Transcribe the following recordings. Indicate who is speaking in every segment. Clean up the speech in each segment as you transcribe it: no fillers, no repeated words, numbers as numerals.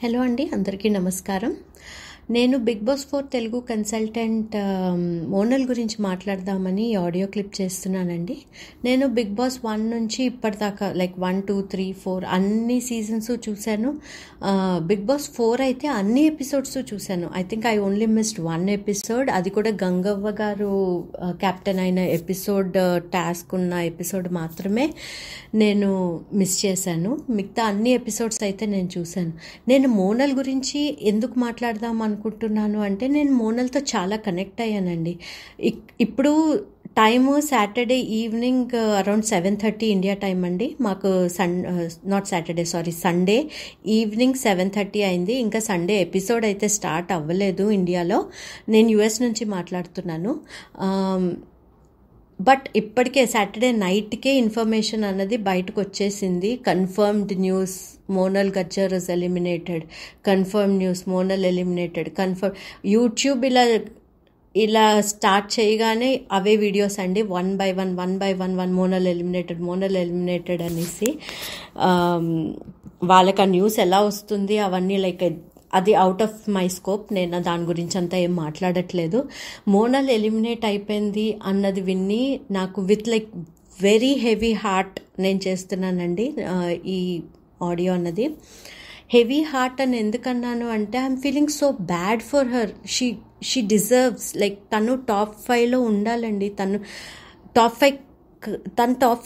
Speaker 1: Hello అండి, అందరికీ నమస్కారం. నేను Bigg Boss 4 Telugu consultant Monal గురించి మాట్లాడదామని ఈ ఆడియో క్లిప్ చేస్తున్నానండి. నేను బిగ్ బాస్ 1 నుంచి ఇప్పటిదాకా లైక్ 1, 2, 3, 4 అన్ని సీజన్స్ చూశాను. బిగ్ బాస్ 4 అయితే అన్ని ఎపిసోడ్స్ చూశాను. I think I only missed 1 episode, అది కూడా గంగవ్వ గారు కెప్టెన్ అయిన ఎపిసోడ్, టాస్క్ ఉన్న ఎపిసోడ్ మాత్రమే నేను మిస్ చేశాను. మిగతా అన్ని ఎపిసోడ్స్ అయితే నేను చూశాను. నేను మోనల్ గురించి ఎందుకు మాట్లాడదాం అనుకుంటున్నాను అంటే, నేను మోనల్తో చాలా కనెక్ట్ అయ్యానండి. ఇప్పుడు time Saturday evening around 7:30 India time అండి. మాకు సండే ఈవినింగ్ 7:30 అయింది. ఇంకా సండే ఎపిసోడ్ అయితే స్టార్ట్ అవ్వలేదు ఇండియాలో. నేను యుఎస్ నుంచి మాట్లాడుతున్నాను. బట్ ఇప్పటికే సాటర్డే నైట్కే ఇన్ఫర్మేషన్ అన్నది బయటకు వచ్చేసింది. Confirmed news, Monal Gajjar is eliminated. Confirm news, Monal eliminated. Confirm. YouTube ఇలా స్టార్ట్ చేయగానే అవే వీడియోస్ అండి, one by one Monal eliminated అనేసి. వాళ్ళకి ఆ న్యూస్ ఎలా వస్తుంది అవన్నీ లైక్ అది అవుట్ ఆఫ్ మై స్కోప్. నేను దాని గురించి అంతా ఏం మాట్లాడట్లేదు. మోనల్ ఎలిమినేట్ అయిపోయింది అన్నది విని నాకు with like very heavy heart నేను చేస్తున్నానండి ఈ ఆడియో అన్నది. హెవీ హార్ట్ అని ఎందుకన్నాను అంటే, I'm feeling so bad for her. She deserves, like తను టాప్ 5లో ఉండాలండి. తను టాప్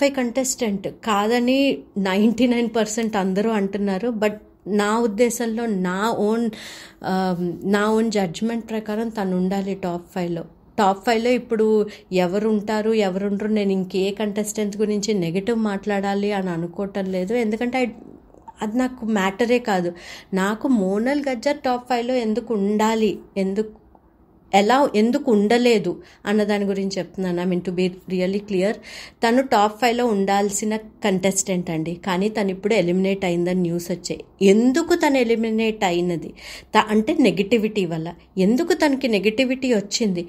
Speaker 1: 5 కంటెస్టెంట్ కాదని 99% అందరూ అంటున్నారు. బట్ నా ఉద్దేశంలో నా ఓన్ జడ్జ్మెంట్ ప్రకారం తను ఉండాలి టాప్ 5లో. ఇప్పుడు ఎవరుండరు, నేను ఇంకే కంటెస్టెంట్ గురించి నెగిటివ్ మాట్లాడాలి అని అనుకోవటం లేదు. ఎందుకంటే అది నాకు మ్యాటరే కాదు. నాకు మోనల్ గజ్జర్ టాప్ 5లో ఎందుకు ఉండాలి, ఎందుకు ఉండలేదు అన్న దాని గురించి చెప్తున్నాను. I mean to be really clear, తను టాప్ 5లో ఉండాల్సిన కంటెస్టెంట్ అండి. కానీ తను ఇప్పుడు ఎలిమినేట్ అయిందని న్యూస్ వచ్చాయి. ఎందుకు తను ఎలిమినేట్ అయినది అంటే నెగిటివిటీ వల్ల. ఎందుకు తనకి నెగిటివిటీ వచ్చింది?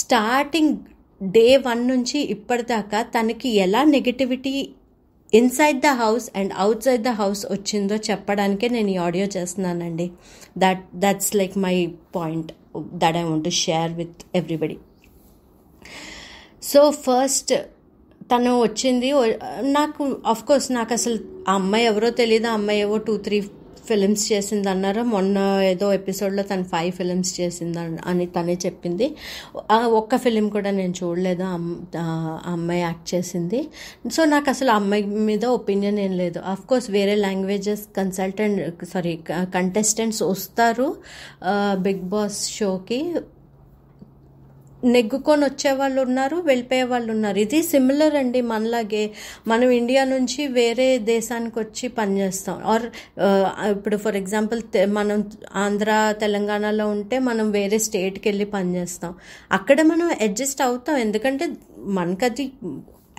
Speaker 1: స్టార్టింగ్ డే 1 నుంచి ఇప్పటిదాకా తనకి ఎలా negativity inside the house and out side the house వచ్చిందో చెప్పడానికే నేను ఈ ఆడియో చేస్తున్నానండి. That's like my point that I want to share with everybody. So first తను వచ్చింది. నాకు ఆఫ్కోర్స్ నాకు అసలు ఆ అమ్మాయి ఎవరో తెలియదు. ఆ అమ్మాయి ఏవో 2-3 ఫిలిమ్స్ చేసింది అన్నారు. మొన్న ఏదో ఎపిసోడ్లో తను 5 ఫిలిమ్స్ చేసింది అని తనే చెప్పింది. ఒక్క ఫిలిం కూడా నేను చూడలేదు ఆ అమ్మాయి యాక్ట్ చేసింది. సో నాకు అసలు ఆ అమ్మాయి మీద ఒపీనియన్ ఏం లేదు. ఆఫ్కోర్స్ వేరే లాంగ్వేజెస్ కంటెస్టెంట్స్ వస్తారు బిగ్ బాస్ షోకి. నెగ్గుకొని వచ్చేవాళ్ళు ఉన్నారు, వెళ్ళిపోయే వాళ్ళు ఉన్నారు. ఇది సిమిలర్ అండి మనలాగే. మనం ఇండియా నుంచి వేరే దేశానికి వచ్చి పనిచేస్తాం. ఆర్ ఇప్పుడు ఫర్ ఎగ్జాంపుల్ మనం ఆంధ్ర తెలంగాణలో ఉంటే మనం వేరే స్టేట్కి వెళ్ళి పనిచేస్తాం. అక్కడ మనం అడ్జస్ట్ అవుతాం. ఎందుకంటే మనకు అది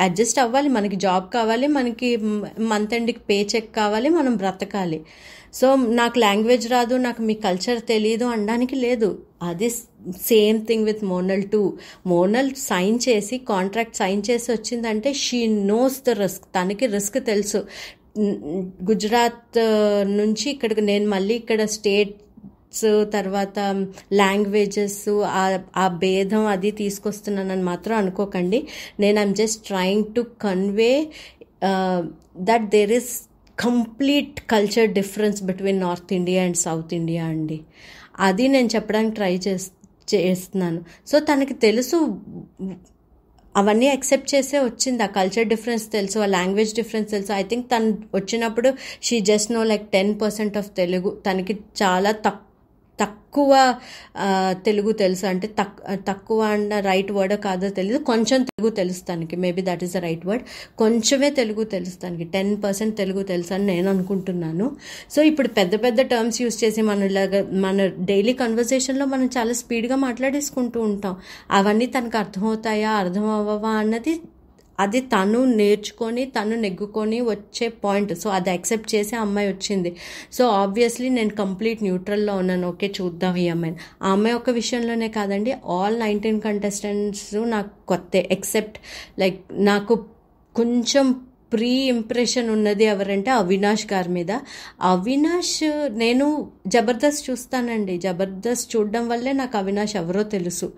Speaker 1: అడ్జస్ట్ అవ్వాలి. మనకి జాబ్ కావాలి, మనకి మంత్ ఎండ్కి పే చెక్ కావాలి, మనం బ్రతకాలి. సో నాకు లాంగ్వేజ్ రాదు, నాకు మీ కల్చర్ తెలియదు అనడానికి లేదు. అది same thing with Monal too. Monal contract sign చేసి వచ్చిందంటే షీ నోస్ ద రిస్క్. తనకి రిస్క్ తెలుసు. గుజరాత్ నుంచి ఇక్కడికి నేను మళ్ళీ ఇక్కడ స్టేట్స్ తర్వాత లాంగ్వేజెస్ ఆ భేదం అది తీసుకొస్తున్నానని మాత్రం అనుకోకండి. నేను I'm just trying to convey that there is complete culture difference between north India and south India అండి. అది నేను చెప్పడానికి ట్రై చేస్తున్నాను. సో తనకి తెలుసు, అవన్నీ యాక్సెప్ట్ చేసే వచ్చింది. ఆ కల్చర్ డిఫరెన్స్ తెలుసు, ఆ లాంగ్వేజ్ డిఫరెన్స్ తెలుసు. ఐ థింక్ తను వచ్చినప్పుడు she just know like 10% of Telugu. తనకి చాలా తక్కువ తెలుగు తెలుసు. అంటే తక్కువ అన్న రైట్ వర్డ్ కాదో తెలియదు, కొంచెం తెలుగు తెలుసు తనకి. Maybe that is the right word. కొంచెమే తెలుగు తెలుసు తనకి, 10% తెలుగు తెలుసు అని నేను అనుకుంటున్నాను. సో ఇప్పుడు పెద్ద పెద్ద టర్మ్స్ యూజ్ చేసి మన డైలీ కన్వర్సేషన్లో మనం చాలా స్పీడ్గా మాట్లాడేసుకుంటూ ఉంటాం. అవన్నీ తనకు అర్థమవుతాయా అర్థం అవ్వవా అన్నది అది తను నేర్చుకొని తను నెగ్గుకొని వచ్చే పాయింట్. సో అది యాక్సెప్ట్ చేసి ఆ అమ్మాయి వచ్చింది. సో ఆబ్వియస్లీ నేను కంప్లీట్ న్యూట్రల్లో ఉన్నాను. ఓకే, చూద్దాం ఈ అమ్మాయిని. ఆ అమ్మాయి ఒక విషయంలోనే కాదండి, ఆల్ 19 కంటెస్టెంట్స్ నాకు కొత్త. ఎక్సెప్ట్ లైక్ నాకు కొంచెం ప్రీ ఇంప్రెషన్ ఉన్నది ఎవరంటే అవినాష్ గారి మీద. అవినాష్, నేను జబర్దస్త్ చూస్తానండి, జబర్దస్త్ చూడడం వల్లే నాకు అవినాష్ ఎవరో తెలుసు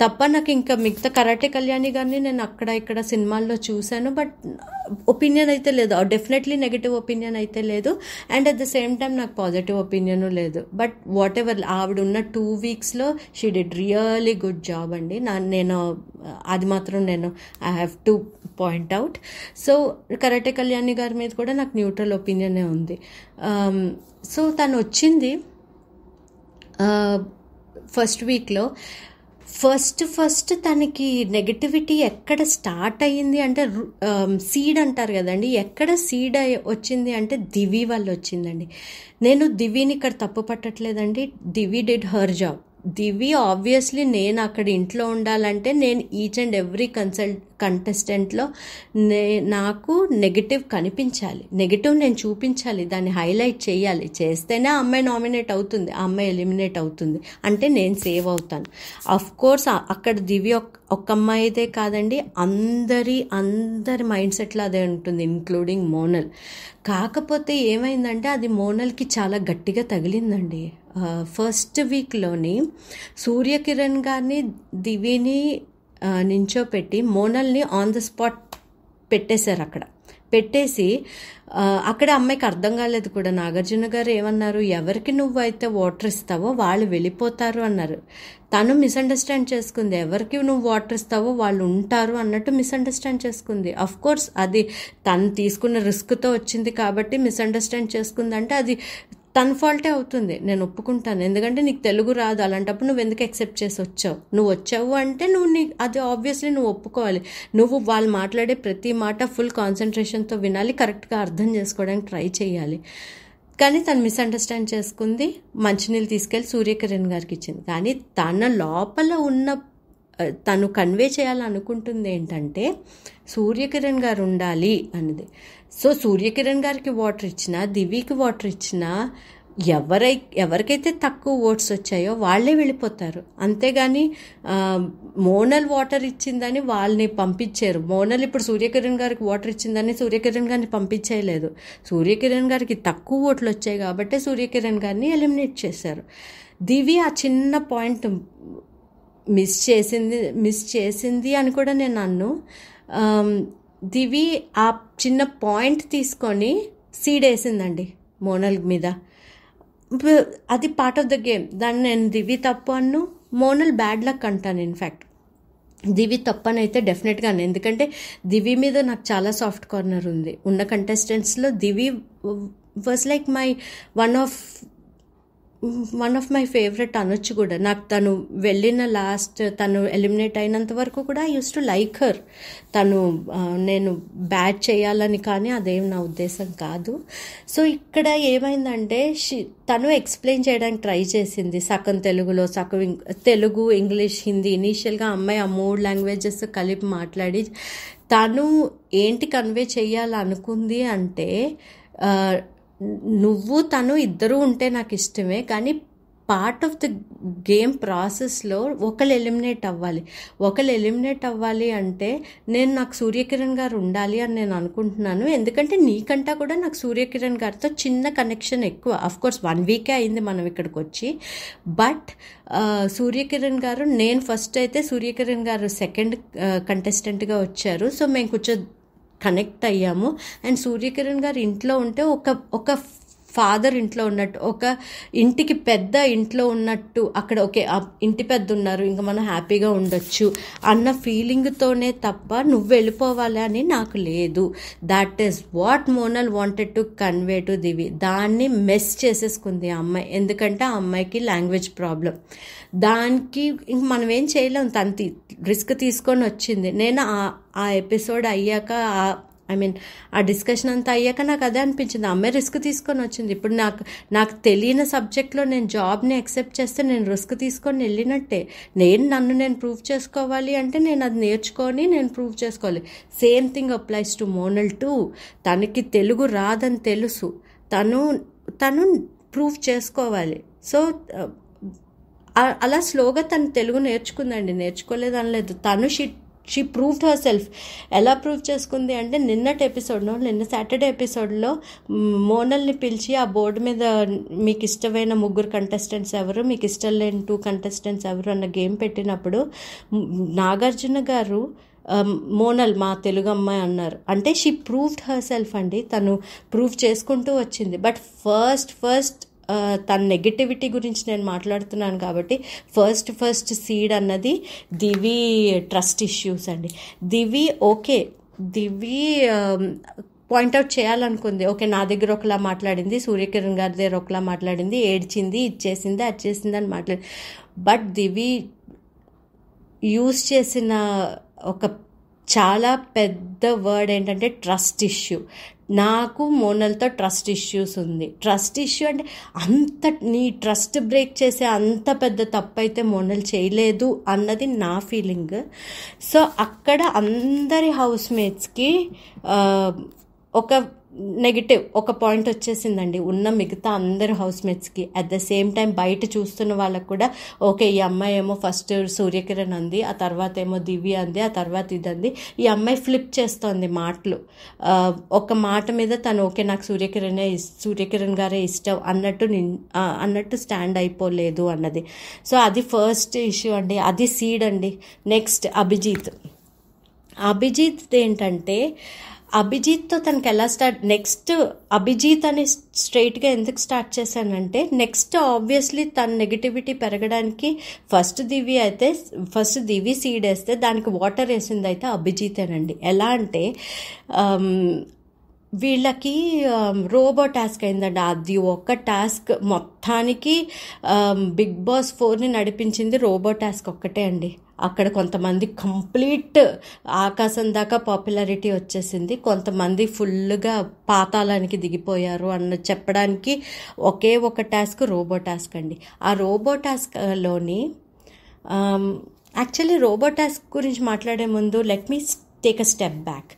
Speaker 1: తప్ప నాకు ఇంకా మిగతా కరాటే కళ్యాణి గారిని నేను అక్కడ ఇక్కడ సినిమాల్లో చూశాను, బట్ ఒపీనియన్ అయితే లేదు. డెఫినెట్లీ నెగిటివ్ ఒపీనియన్ అయితే లేదు, and at the same time నాకు పాజిటివ్ ఒపీనియన్ లేదు. బట్ వాట్ ఎవర్, ఆవిడ ఉన్న 2 వీక్స్లో she did really good job అండి. నేను అది మాత్రం నేను I have to point out. So karate Kalyani గారి మీద కూడా నాకు న్యూట్రల్ ఒపీనియనే ఉంది. సో తను వచ్చింది ఫస్ట్ వీక్లో. ఫస్ట్ తనకి నెగటివిటీ ఎక్కడ స్టార్ట్ అయ్యింది అంటే, సీడ్ అంటారు కదండి, ఎక్కడ సీడ్ వచ్చింది అంటే దివి వల్ల వచ్చిందండి. నేను దివిని ఇక్కడ తప్పు పట్టట్లేదండి, Divi did her job. Divi obviously, నేను అక్కడ ఇంట్లో ఉండాలంటే నేను ఈచ్ అండ్ ఎవ్రీ కంటెస్టెంట్లో నాకు నెగిటివ్ కనిపించాలి, నెగిటివ్ నేను చూపించాలి, దాన్ని హైలైట్ చేయాలి. చేస్తేనే ఆ అమ్మాయి నామినేట్ అవుతుంది, ఆ అమ్మాయి ఎలిమినేట్ అవుతుంది, అంటే నేను సేవ్ అవుతాను. అఫ్ కోర్స్ అక్కడ దివి ఒక్క అమ్మాయిదే కాదండి, అందరి మైండ్ సెట్లో అదే ఉంటుంది, ఇంక్లూడింగ్ మోనల్. కాకపోతే ఏమైందంటే అది మోనల్కి చాలా గట్టిగా తగిలిందండి. ఫస్ట్ వీక్లోని సూర్యకిరణ్ గారిని, దివిని నించోపెట్టి మోనల్ని ఆన్ ద స్పాట్ పెట్టేశారు. అక్కడ పెట్టేసి అక్కడ అమ్మాయికి అర్థం కాలేదు కూడా. నాగార్జున గారు ఏమన్నారు, ఎవరికి నువ్వు అయితే వాటర్ ఇస్తావో వాళ్ళు వెళ్ళిపోతారు అన్నారు. తను మిస్అండర్స్టాండ్ చేసుకుంది, ఎవరికి నువ్వు వాటర్ ఇస్తావో వాళ్ళు ఉంటారు అన్నట్టు మిస్అండర్స్టాండ్ చేసుకుంది. అఫ్ కోర్స్ అది తను తీసుకున్న రిస్క్తో వచ్చింది కాబట్టి మిస్అండర్స్టాండ్ చేసుకుందంటే అది తన ఫాల్టే అవుతుంది, నేను ఒప్పుకుంటాను. ఎందుకంటే నీకు తెలుగు రాదు, అలాంటప్పుడు నువ్వు ఎందుకు యాక్సెప్ట్ చేసి వచ్చావు? నువ్వు వచ్చావు అంటే అది ఆబ్వియస్లీ నువ్వు ఒప్పుకోవాలి. నువ్వు వాళ్ళు మాట్లాడే ప్రతి మాట ఫుల్ కాన్సన్ట్రేషన్తో వినాలి, కరెక్ట్గా అర్థం చేసుకోవడానికి ట్రై చేయాలి. కానీ తను మిస్అండర్స్టాండ్ చేసుకుంది, మంచినీళ్ళు తీసుకెళ్ళి సూర్యకిరణ్ గారికి ఇచ్చింది. కానీ తన లోపల ఉన్న తను కన్వే చేయాలనుకుంటుంది ఏంటంటే సూర్యకిరణ్ గారు ఉండాలి అన్నది. సో సూర్యకిరణ్ గారికి వాటర్ ఇచ్చినా, దివికి వాటర్ ఇచ్చినా ఎవరికైతే తక్కువ ఓట్స్ వచ్చాయో వాళ్ళే వెళ్ళిపోతారు. అంతేగాని మోనల్ వాటర్ ఇచ్చిందని వాళ్ళని పంపించారు. మోనల్ ఇప్పుడు సూర్యకిరణ్ గారికి వాటర్ ఇచ్చిందని సూర్యకిరణ్ గారిని పంపించేయలేదు. సూర్యకిరణ్ గారికి తక్కువ ఓట్లు వచ్చాయి కాబట్టి సూర్యకిరణ్ గారిని ఎలిమినేట్ చేశారు. దివి ఆ చిన్న పాయింట్ మిస్ చేసింది అని కూడా నేను అన్ను. దివి ఆ చిన్న పాయింట్ తీసుకొని సీడ్ వేసిందండి మోనల్ మీద. అది పార్ట్ ఆఫ్ ద గేమ్. దాన్ని నేను దివి తప్పు అన్ను, మోనల్ బ్యాడ్ లక్ అంటాను. ఇన్ఫ్యాక్ట్ దివి తప్పనైతే డెఫినెట్గా అను, ఎందుకంటే దివి మీద నాకు చాలా సాఫ్ట్ కార్నర్ ఉంది. ఉన్న కంటెస్టెంట్స్లో Divi was like one of my favourite అనొచ్చు కూడా. నాకు తను వెళ్ళిన తను ఎలిమినేట్ అయినంత వరకు కూడా I use to like her. నేను బ్యాడ్ చేయాలని కానీ అదేం నా ఉద్దేశం కాదు. సో ఇక్కడ ఏమైందంటే తను ఎక్స్ప్లెయిన్ చేయడానికి ట్రై చేసింది, సగం తెలుగులో, సగం తెలుగు, ఇంగ్లీష్, హిందీ. ఇనీషియల్గా అమ్మాయి ఆ 3 లాంగ్వేజెస్ కలిపి మాట్లాడి తను ఏంటి కన్వే చేయాలనుకుంది అంటే, తను ఇద్దరూ ఉంటే నాకు ఇష్టమే, కానీ పార్ట్ ఆఫ్ ద గేమ్ ప్రాసెస్లో ఒకరు ఎలిమినేట్ అవ్వాలి అంటే నాకు సూర్యకిరణ్ గారు ఉండాలి అని నేను అనుకుంటున్నాను. ఎందుకంటే నీకంటా కూడా నాకు సూర్యకిరణ్ గారితో చిన్న కనెక్షన్ ఎక్కువ. అఫ్కోర్స్ 1 వీకే అయింది మనం ఇక్కడికి వచ్చి, బట్ సూర్యకిరణ్ గారు, నేను ఫస్ట్ అయితే సూర్యకిరణ్ గారు సెకండ్ కంటెస్టెంట్గా వచ్చారు. సో మేము కొంచెం కనెక్ట్ అయ్యాము. అండ్ సూర్యకిరణ్ గారు ఇంట్లో ఉంటే ఒక ఫాదర్ ఇంట్లో ఉన్నట్టు, ఒక ఇంటికి పెద్ద ఇంట్లో ఉన్నట్టు, అక్కడ ఓకే ఇంటి పెద్ద ఉన్నారు, ఇంకా మనం హ్యాపీగా ఉండొచ్చు అన్న ఫీలింగ్తోనే తప్ప నువ్వు వెళ్ళిపోవాలి అని నాకు లేదు. That is what Monal wanted to convey to Divi. దాన్ని మెస్ చేసేసుకుంది ఆ అమ్మాయి, ఎందుకంటే ఆ అమ్మాయికి లాంగ్వేజ్ ప్రాబ్లం. దానికి ఇంక మనం ఏం చేయలేం, తను రిస్క్ తీసుకొని వచ్చింది. నేను ఆ ఎపిసోడ్ అయ్యాక, ఆ డిస్కషన్ అంతా అయ్యాక నాకు అదే అనిపించింది, అమ్మాయి రిస్క్ తీసుకొని వచ్చింది. ఇప్పుడు నాకు తెలియని సబ్జెక్ట్లో నేను జాబ్ని యాక్సెప్ట్ చేస్తే నేను రిస్క్ తీసుకొని వెళ్ళినట్టే. నన్ను ప్రూవ్ చేసుకోవాలి అంటే నేను అది నేర్చుకొని నేను ప్రూవ్ చేసుకోవాలి. Same thing applies to Monal two. తనకి తెలుగు రాదని తెలుసు, తను ప్రూవ్ చేసుకోవాలి. సో అలా స్లోగా తను తెలుగు నేర్చుకుందండి, నేర్చుకోలేదు అనలేదు. తను షీ ప్రూవ్డ్ హర్ సెల్ఫ్. ఎలా ప్రూవ్ చేసుకుంది అంటే నిన్న సాటర్డే ఎపిసోడ్లో మోనల్ని పిలిచి ఆ బోర్డు మీద మీకు ఇష్టమైన 3 కంటెస్టెంట్స్ ఎవరు, మీకు ఇష్టం లేని 2 కంటెస్టెంట్స్ ఎవరు అన్న గేమ్ పెట్టినప్పుడు నాగార్జున గారు మోనల్ మా తెలుగు అమ్మాయి అన్నారు. అంటే షీ ప్రూవ్డ్ హర్ సెల్ఫ్ అండి, తను ప్రూవ్ చేసుకుంటూ వచ్చింది. బట్ ఫస్ట్ తన నెగటివిటీ గురించి నేను మాట్లాడుతున్నాను కాబట్టి ఫస్ట్ సీడ్ అన్నది దివి ట్రస్ట్ ఇష్యూస్ అండి. దివి పాయింట్అవుట్ చేయాలనుకుంది. ఓకే, నా దగ్గర ఒకలా మాట్లాడింది, సూర్యకిరణ్ గారి దగ్గర ఒకలా మాట్లాడింది, ఏడ్చింది, ఇచ్చేసింది, అది చేసింది అని మాట్లాడి. బట్ దివి యూజ్ చేసిన ఒక చాలా పెద్ద వర్డ్ ఏంటంటే ట్రస్ట్ ఇష్యూ. నాకు మోనల్తో ట్రస్ట్ ఇష్యూస్ ఉంది. ట్రస్ట్ ఇష్యూ అంటే నీ ట్రస్ట్ బ్రేక్ చేసే అంత పెద్ద తప్పు అయితే మోనల్ చేయలేదు అన్నది నా ఫీలింగ్. సో అక్కడ అందరి హౌస్మేట్స్కి ఒక నెగిటివ్ ఒక పాయింట్ వచ్చేసిందండి, ఉన్న మిగతా అందరు హౌస్మేట్స్కి. అట్ ద సేమ్ టైం బయట చూస్తున్న వాళ్ళకు కూడా ఓకే, ఈ అమ్మాయి ఏమో ఫస్ట్ సూర్యకిరణ్ అంది, ఆ తర్వాత ఏమో దివ్య అంది, ఆ తర్వాత ఇది అంది. ఈ అమ్మాయి ఫ్లిప్ చేస్తోంది మాటలు. ఒక మాట మీద తను ఓకే నాకు సూర్యకిరణ్ గారే ఇష్టం అన్నట్టు స్టాండ్ అయిపోలేదు అన్నది. సో అది ఫస్ట్ ఇష్యూ అండి, అది సీడ్ అండి. నెక్స్ట్ అభిజిత్ ఏంటంటే అభిజిత్తో తనకి ఎలా నెక్స్ట్ అభిజిత్ అని స్ట్రైట్గా ఎందుకు స్టార్ట్ చేశానంటే నెక్స్ట్ ఆబ్వియస్లీ తన నెగిటివిటీ పెరగడానికి ఫస్ట్ దివి సీడ్ వేస్తే దానికి వాటర్ వేసింది అయితే అభిజితేనండి. ఎలా అంటే వీళ్ళకి రోబో టాస్క్ అయిందండి. అది ఒక్క టాస్క్ మొత్తానికి బిగ్ బాస్ 4ని నడిపించింది రోబో టాస్క్ ఒక్కటే అండి. అక్కడ కొంతమంది కంప్లీట్ ఆకాశం దాకా పాపులారిటీ వచ్చేసింది, కొంతమంది ఫుల్గా పాతాళానికి దిగిపోయారు అన్న చెప్పడానికి ఒకే ఒక టాస్క్ రోబో టాస్క్ అండి. ఆ రోబో టాస్క్లోని యాక్చువల్లీ రోబో టాస్క్ గురించి మాట్లాడే ముందు let me take a step back.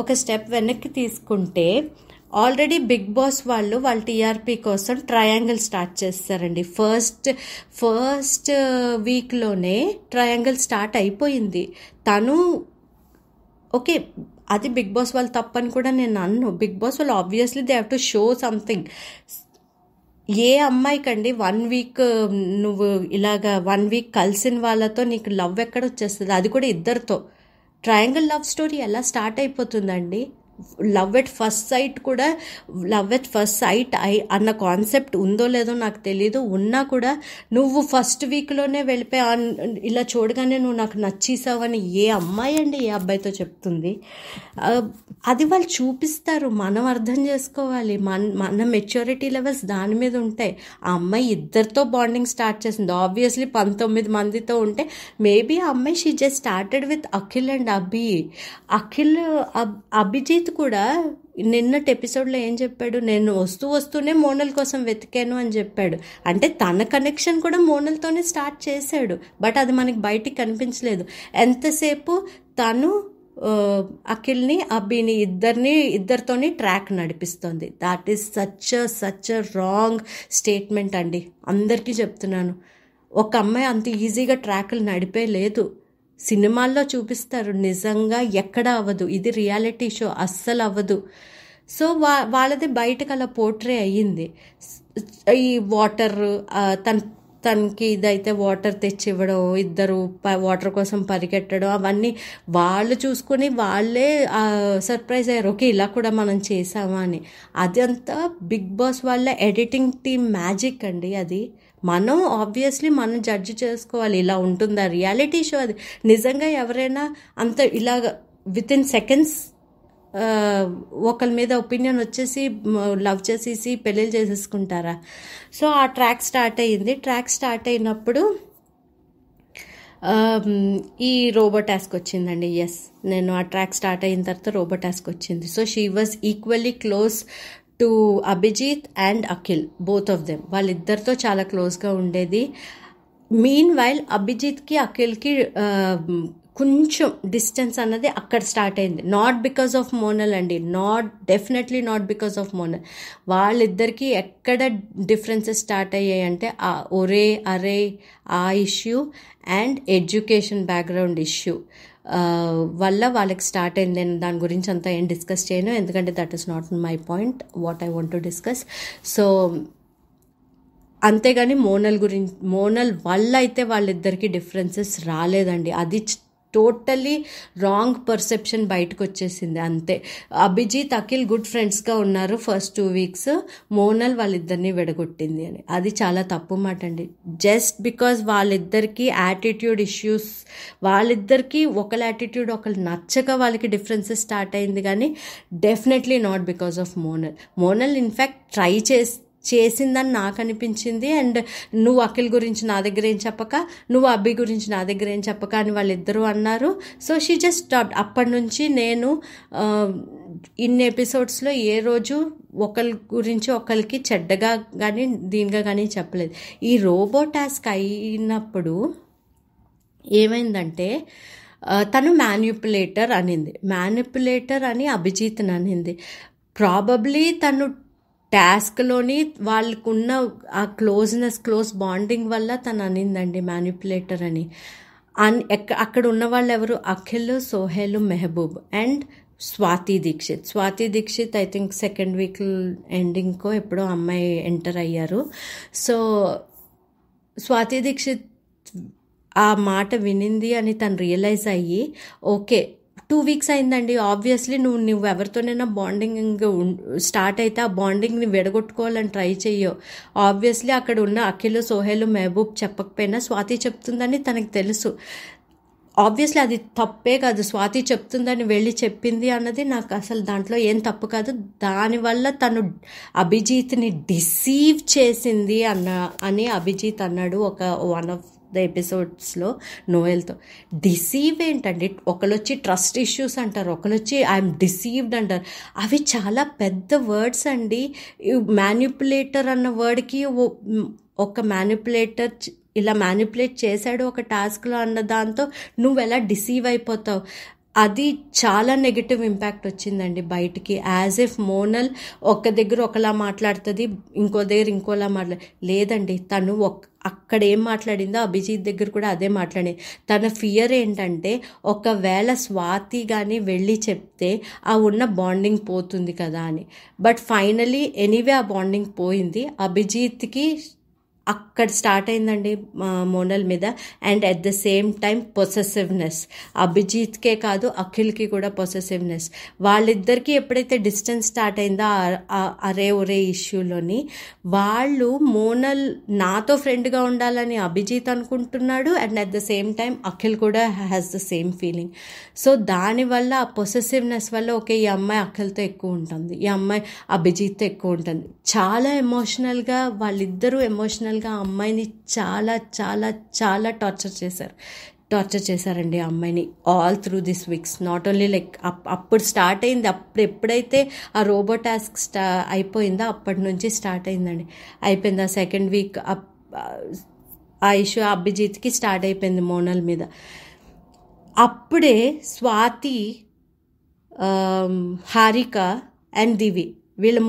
Speaker 1: ఒక స్టెప్ వెనక్కి తీసుకుంటే ఆల్రెడీ బిగ్ బాస్ వాళ్ళ టీఆర్పీ కోసం ట్రయాంగిల్ స్టార్ట్ చేస్తారండి. ఫస్ట్ వీక్లోనే ట్రయాంగిల్ స్టార్ట్ అయిపోయింది. తను ఓకే, అది బిగ్ బాస్ వాళ్ళు తప్పని కూడా నేను అన్ను. బిగ్ బాస్ వాళ్ళు obviously they have to show something. ఏ అమ్మాయికండి 1 వీక్ నువ్వు ఇలాగా 1 వీక్ కలిసిన వాళ్ళతో నీకు లవ్ ఎక్కడ వచ్చేస్తుంది, అది కూడా ఇద్దరితో. ట్రయాంగిల్ లవ్ స్టోరీ ఎలా స్టార్ట్ అయిపోతుందండి? లవ్ ఎట్ ఫస్ట్ సైట్ కూడా లవ్ ఎట్ ఫస్ట్ సైట్ అన్న కాన్సెప్ట్ ఉందో లేదో నాకు తెలీదు. ఉన్నా కూడా నువ్వు ఫస్ట్ వీక్లోనే వెళ్ళిపోయి ఇలా చూడగానే నువ్వు నాకు నచ్చేసావని ఏ అమ్మాయి అండి ఏ అబ్బాయితో చెప్తుంది? అది వాళ్ళు చూపిస్తారు, మనం అర్థం చేసుకోవాలి. మన మెచ్యూరిటీ లెవెల్స్ దాని మీద ఉంటాయి. ఆ అమ్మాయి ఇద్దరితో బాండింగ్ స్టార్ట్ చేసింది. ఆబ్వియస్లీ 19 మందితో ఉంటే మేబీ ఆ అమ్మాయి she just started with Akhil and Abhijeet కూడా నిన్నటి ఎపిసోడ్లో ఏం చెప్పాడు, నేను వస్తూనే మోనల్ కోసం వెతికాను అని చెప్పాడు. అంటే తన కనెక్షన్ కూడా మోనల్తోనే స్టార్ట్ చేశాడు, బట్ అది మనకి బయటికి కనిపించలేదు. ఎంతసేపు తను అఖిల్ని అబ్బిని ఇద్దరితోని ట్రాక్ నడిపిస్తుంది. That is such a wrong statement అండి, అందరికీ చెప్తున్నాను. ఒక అమ్మాయి అంత ఈజీగా ట్రాక్లు నడిపే లేదు. సినిమాల్లో చూపిస్తారు, నిజంగా ఎక్కడ అవ్వదు. ఇది రియాలిటీ షో, అస్సలు అవ్వదు. సో వాళ్ళది బయటకు అలా పోర్ట్రే అయ్యింది. ఈ వాటర్ తనకి ఇదైతే వాటర్ తెచ్చివ్వడం, ఇద్దరు వాటర్ కోసం పరిగెట్టడం, అవన్నీ వాళ్ళు చూసుకొని వాళ్ళే సర్ప్రైజ్ అయ్యారు, ఓకే ఇలా కూడా మనం చేసామా అని. అదంతా బిగ్ బాస్ వాళ్ళ ఎడిటింగ్ టీమ్ మ్యాజిక్ అండి. అది మనం ఆబ్వియస్లీ మనం జడ్జి చేసుకోవాలి, ఇలా ఉంటుందా రియాలిటీ షో. అది నిజంగా ఎవరైనా అంత ఇలాగ విత్ ఇన్ సెకండ్స్ ఒకరి మీద ఒపీనియన్ వచ్చేసి లవ్ చేసేసి పెళ్ళిళ్ళు చేసేసుకుంటారా? సో ఆ ట్రాక్ స్టార్ట్ అయ్యింది. ట్రాక్ స్టార్ట్ అయినప్పుడు ఈ రోబో టాస్క్ వచ్చిందండి. ఎస్, నేను ఆ ట్రాక్ స్టార్ట్ అయిన తర్వాత రోబో టాస్క్ వచ్చింది. So she was equally close to Abhijeet and Akhil, both of them. వాళ్ళిద్దరితో చాలా క్లోజ్గా ఉండేది. మీన్ వైల్ అభిజిత్కి అఖిల్కి కొంచెం డిస్టెన్స్ అన్నది అక్కడ స్టార్ట్ అయింది. నాట్ బికాస్ ఆఫ్ మోనల్ అండి, definitely not because of Monal. వాళ్ళిద్దరికీ ఎక్కడ డిఫరెన్సెస్ స్టార్ట్ అయ్యాయి అంటే ఆ issue and education background issue. వల్ల వాళ్ళకి స్టార్ట్ అయింది. నేను దాని గురించి అంతా ఏం డిస్కస్ చేయను, ఎందుకంటే that is not my point what I want to discuss. So అంతేగాని మోనల్ వల్ల అయితే వాళ్ళిద్దరికి డిఫరెన్సెస్ రాలేదండి. అది టోటలీ రాంగ్ పర్సెప్షన్ బయటకు వచ్చేసింది అంతే. అభిజిత్ అఖిల్ గుడ్ ఫ్రెండ్స్గా ఉన్నారు ఫస్ట్ 2 weeks, మోనల్ వాళ్ళిద్దరిని విడగొట్టింది అని. అది చాలా తప్పు మాట అండి. జస్ట్ బికాజ్ వాళ్ళిద్దరికీ యాటిట్యూడ్ ఇష్యూస్, వాళ్ళిద్దరికీ ఒకళ్ళ యాటిట్యూడ్ ఒకళ్ళు నచ్చక వాళ్ళకి డిఫరెన్సెస్ స్టార్ట్ అయింది, కానీ definitely not because of Monal in fact try చేసిందని నాకు అనిపించింది. అండ్ నువ్వు అఖిల్ గురించి నా దగ్గర ఏం చెప్పక, నువ్వు అభి గురించి నా దగ్గర ఏం చెప్పక అని వాళ్ళిద్దరూ అన్నారు. So she just stop. అప్పటి నుంచి నేను ఇన్ని ఎపిసోడ్స్లో ఏ రోజు ఒకరి గురించి ఒకరికి చెడ్డగా కానీ దీనిగా కానీ చెప్పలేదు. ఈ రోబో టాస్క్ అయినప్పుడు ఏమైందంటే తను మ్యానిపులేటర్ అని అభిజిత్ని అనింది. ప్రాబబ్లీ తను టాస్క్లోని వాళ్ళకున్న ఆ క్లోజ్ బాండింగ్ వల్ల తను అనిందండి మ్యానిపులేటర్ అని. అక్కడ ఉన్న వాళ్ళు ఎవరు? Akhil, Sohel, Mehaboob and Swathi Deekshith I think 2nd week ఎండింగ్కో ఎప్పుడో అమ్మాయి ఎంటర్ అయ్యారు. సో స్వాతి దీక్షిత్ ఆ మాట వినింది అని తను రియలైజ్ అయ్యి, ఓకే 2 weeks అయిందండి, ఆబ్వియస్లీ నువ్వు ఎవరితోనైనా బాండింగ్ స్టార్ట్ అయితే ఆ బాండింగ్ని విడగొట్టుకోవాలని ట్రై చెయ్యో. ఆబ్వియస్లీ అక్కడ ఉన్న అఖిల్, సోహెల్, మెహబూబ్ చెప్పకపోయినా స్వాతి చెప్తుందని తనకు తెలుసు. ఆబ్వియస్లీ అది తప్పే కాదు, స్వాతి చెప్తుందని వెళ్ళి చెప్పింది అన్నది నాకు అసలు దాంట్లో ఏం తప్పు కాదు. దానివల్ల తను అభిజిత్ని డిసీవ్ చేసింది అని అభిజిత్ అన్నాడు one of the episodes-లో నోయల్తో. డిసీవ్ ఏంటండి? ఒకళ్ళొచ్చి ట్రస్ట్ ఇష్యూస్ అంటారు, ఒకళ్ళొచ్చి ఐఎమ్ డిసీవ్డ్ అంటారు. అవి చాలా పెద్ద వర్డ్స్ అండి. మ్యానిపులేటర్ అన్న వర్డ్కి ఒక మ్యానిపులేటర్ ఇలా మ్యానిపులేట్ చేశాడు ఒక టాస్క్లో అన్న దాంతో నువ్వు ఎలా డిసీవ్ అయిపోతావు? అది చాలా నెగిటివ్ ఇంపాక్ట్ వచ్చిందండి బయటికి. యాజ్ ఇఫ్ మోనల్ ఒక దగ్గర ఒకలా మాట్లాడుతుంది, ఇంకో దగ్గర ఇంకోలా లేదండి. తను అక్కడ ఏం మాట్లాడిందో అభిజిత్ దగ్గర కూడా అదే మాట్లాడింది. తన ఫియర్ ఏంటంటే ఒకవేళ స్వాతి కానీ వెళ్ళి చెప్తే ఆ ఉన్న బాండింగ్ పోతుంది కదా అని. బట్ ఫైనలీ ఎనీవే ఆ బాండింగ్ పోయింది. అభిజిత్కి అక్కడ స్టార్ట్ అయిందండి మోనల్ మీద. And at the same time పొసెసివ్నెస్, అభిజిత్కే కాదు అఖిల్కి కూడా పొసెసివ్నెస్. వాళ్ళిద్దరికీ ఎప్పుడైతే డిస్టెన్స్ స్టార్ట్ అయిందో అరే ఒరే ఇష్యూలోని, వాళ్ళు మోనల్ నాతో ఫ్రెండ్గా ఉండాలని అభిజిత్ అనుకుంటున్నాడు, and at the same time Akhil కూడా has the same feeling. So దానివల్ల ఆ పొసెసివ్నెస్ వల్ల ఓకే ఈ అమ్మాయి అఖిల్తో ఎక్కువ ఉంటుంది, ఈ అమ్మాయి అభిజిత్తో ఎక్కువ ఉంటుంది. చాలా ఎమోషనల్గా వాళ్ళిద్దరూ ఎమోషనల్గా ఆ అమ్మాయిని చాలా చాలా చాలా టార్చర్ చేశారండి ఆ అమ్మాయిని all through this week's. Not only like అప్పుడు స్టార్ట్ అయింది, ఎప్పుడైతే ఆ రోబో టాస్క్ అయిపోయిందో అప్పటి నుంచి స్టార్ట్ అయిందండి. అయిపోయింది ఆ 2nd week ఆ ఇష్యూ అభిజిత్కి స్టార్ట్ అయిపోయింది మోనల్ మీద. అప్పుడే స్వాతి, హారిక అండ్ దివి వీళ్ళ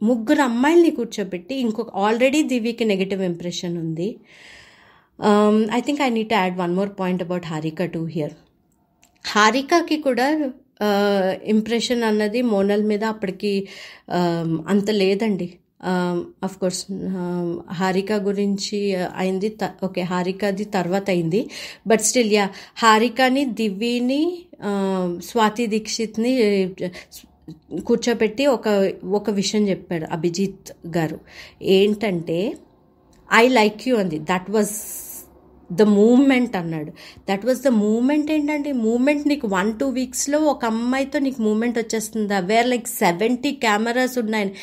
Speaker 1: ముగ్గురు అమ్మాయిల్ని కూర్చోపెట్టి ఇంకొక ఆల్రెడీ దివికి నెగిటివ్ ఇంప్రెషన్ ఉంది. I think I need to add one more point about Harika too here. హారికకి కూడా ఇంప్రెషన్ అన్నది మోనల్ మీద అప్పటికి అంత లేదండి. అఫ్ కోర్స్ హారిక గురించి అయింది, ఓకే హారికది తర్వాత అయింది. బట్ స్టిల్ హారికని, దివ్యని, స్వాతి దీక్షిత్ని కూర్చోపెట్టి ఒక విషయం చెప్పాడు అభిజిత్ గారు. ఏంటంటే ఐ లైక్ యూ అంది. దట్ వాజ్ ద మూమెంట్ అన్నాడు. That was the moment. ఏంటంటే మూమెంట్ నీకు 1-2 weeksలో ఒక అమ్మాయితో నీకు మూమెంట్ వచ్చేస్తుందా? వేర్ లైక్ 70 cameras ఉన్నాయని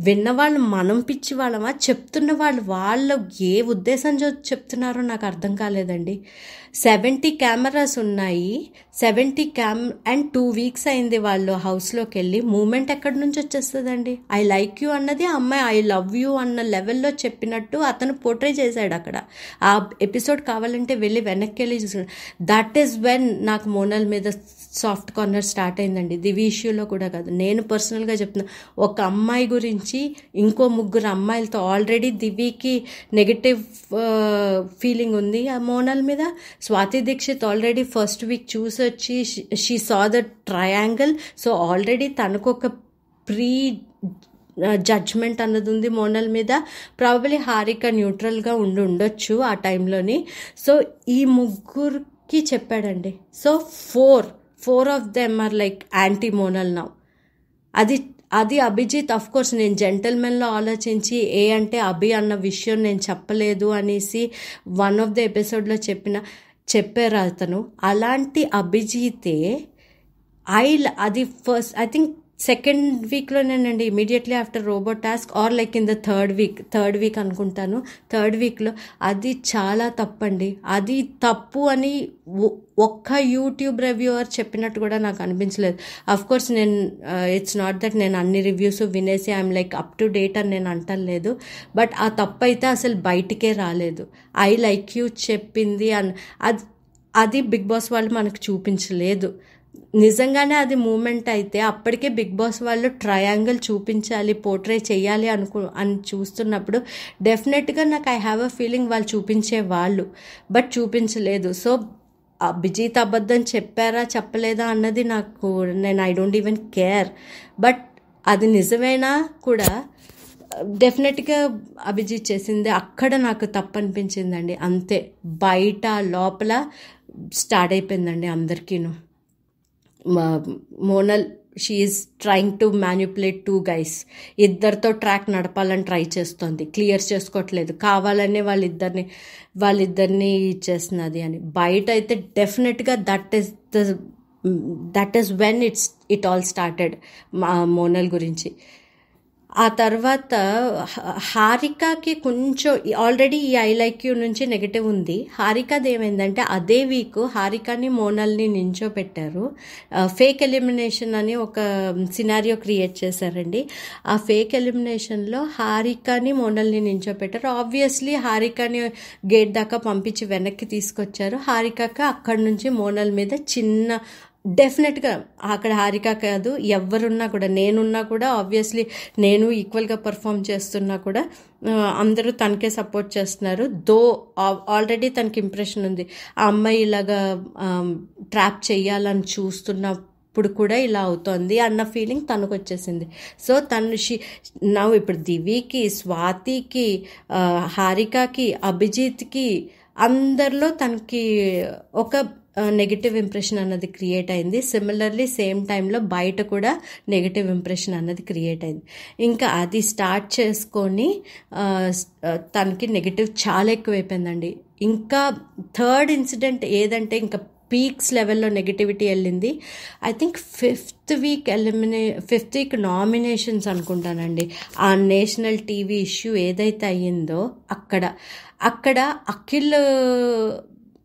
Speaker 1: విన్నవాళ్ళు మనం పిచ్చి వాళ్ళమా? చెప్తున్న వాళ్ళు ఏ ఉద్దేశం చెప్తున్నారో నాకు అర్థం కాలేదండి. 70 cameras ఉన్నాయి, అండ్ 2 weeks అయింది వాళ్ళు హౌస్లోకి వెళ్ళి. మూమెంట్ ఎక్కడి నుంచి వచ్చేస్తుందండి? ఐ లైక్ యూ అన్నది ఆ అమ్మాయి ఐ లవ్ యూ అన్న లెవెల్లో చెప్పినట్టు అతను పోర్ట్రే చేశాడు అక్కడ. ఆ ఎపిసోడ్ కావాలంటే వెళ్ళి వెనక్కి వెళ్ళి చూసాడు. దట్ ఈస్ వెన్ నాకు మోనల్ మీద సాఫ్ట్ కార్నర్ స్టార్ట్ అయిందండి. దివి ఇష్యూలో కూడా కాదు, నేను పర్సనల్గా చెప్తున్నా. ఒక అమ్మాయి గురించి ఇంకో 3 అమ్మాయిలతో ఆల్రెడీ దివికి నెగటివ్ ఫీలింగ్ ఉంది ఆ మోనల్ మీద. Swathi Deekshith already first week చూసి వచ్చి she saw the triangle. So already తనకు ఒక ప్రీ జడ్జ్మెంట్ అన్నది ఉంది మోనల్ మీద. ప్రాబబ్లీ హారిక న్యూట్రల్గా ఉండొచ్చు ఆ టైంలోని. సో ఈ ముగ్గురికి చెప్పాడండి. So four of them are like anti Monal now. అది అభిజిత్ అఫ్ కోర్స్ నేను జెంటల్మెన్లో ఆలోచించి ఏ అంటే అభి అన్న విషయం నేను చెప్పలేదు అనేసి వన్ ఆఫ్ ద ఎపిసోడ్లో చెప్పారు అతను. అలాంటి అభిజితే అది ఫస్ట్ ఐ థింక్ సెకండ్ వీక్లోనేనండి, immediately after robo task or like in the third week అనుకుంటాను. థర్డ్ వీక్లో అది చాలా తప్పండి. అది తప్పు అని ఒక్క యూట్యూబ్ రివ్యూవర్ చెప్పినట్టు కూడా నాకు అనిపించలేదు. అఫ్ కోర్స్ నేను ఇట్స్ నాట్ దట్ నేను అన్ని రివ్యూస్ వినేసి I'm like up to date అని నేను అంటలేదు. బట్ ఆ తప్పు అయితే అసలు బయటికే రాలేదు. ఐ లైక్ యూ చెప్పింది అది బిగ్ బాస్ వాళ్ళు మనకు చూపించలేదు. నిజంగానే అది మూమెంట్ అయితే అప్పటికే బిగ్ బాస్ వాళ్ళు ట్రయాంగిల్ చూపించాలి, పోర్ట్రే చేయాలి అని చూస్తున్నప్పుడు డెఫినెట్గా నాకు ఐ హ్యావ్ అ ఫీలింగ్ వాళ్ళు చూపించేవాళ్ళు, బట్ చూపించలేదు. సో అభిజిత్ అబద్ధం చెప్పారా చెప్పలేదా అన్నది నేను I don't even care. But అది నిజమైనా కూడా డెఫినెట్గా అభిజిత్ చేసింది అక్కడ నాకు తప్పు అనిపించిందండి. అంతే, బయట లోపల స్టార్ట్ అయిపోయిందండి అందరికీను. Monal she is trying to manipulate 2 guys. ఇద్దరితో ట్రాక్ నడపాలని ట్రై చేస్తోంది, క్లియర్ చేసుకోవట్లేదు, కావాలనే వాళ్ళిద్దరిని ఇచ్చేస్తున్నది అని. బయట అయితే డెఫినెట్గా that is when it all started Monal గురించి. ఆ తర్వాత హారికకి కొంచెం ఆల్రెడీ ఈ ఐ లైక్ యూ నుంచి నెగటివ్ ఉంది. హారికది ఏమైందంటే అదే వీక్ హారికని మోనల్ని నించోపెట్టారు. ఫేక్ ఎలిమినేషన్ అని ఒక సినారియో క్రియేట్ చేశారండి. ఆ ఫేక్ ఎలిమినేషన్లో హారికని మోనల్ని నించోపెట్టారు. ఆబ్వియస్లీ హారికని గేట్ దాకా పంపించి వెనక్కి తీసుకొచ్చారు. హారికకి అక్కడి నుంచి మోనల్ మీద చిన్న డెఫినెట్గా అక్కడ హారిక కాదు ఎవరున్నా కూడా, నేనున్నా కూడా, ఆబ్వియస్లీ నేను ఈక్వల్గా పర్ఫామ్ చేస్తున్నా కూడా అందరూ తనకే సపోర్ట్ చేస్తున్నారు. ఆల్రెడీ తనకి ఇంప్రెషన్ ఉంది ఆ అమ్మాయి ఇలాగా ట్రాప్ చేయాలని చూస్తున్నప్పుడు కూడా ఇలా అవుతోంది అన్న ఫీలింగ్ తనకు వచ్చేసింది. సో ఇప్పుడు దివికి, స్వాతికి, హారికకి, అభిజిత్కి అందరిలో తనకి ఒక నెగిటివ్ ఇంప్రెషన్ అన్నది క్రియేట్ అయింది. సిమిలర్లీ సేమ్ టైంలో బయట కూడా నెగిటివ్ ఇంప్రెషన్ అన్నది క్రియేట్ అయింది. ఇంకా అది స్టార్ట్ చేసుకొని తనకి నెగిటివ్ చాలా ఎక్కువైపోయిందండి. ఇంకా థర్డ్ ఇన్సిడెంట్ ఏదంటే ఇంకా పీక్స్ లెవెల్లో నెగిటివిటీ వెళ్ళింది. I think fifth week nominations అనుకుంటానండి. ఆ నేషనల్ టీవీ ఇష్యూ ఏదైతే అయ్యిందో అక్కడ అఖిల్,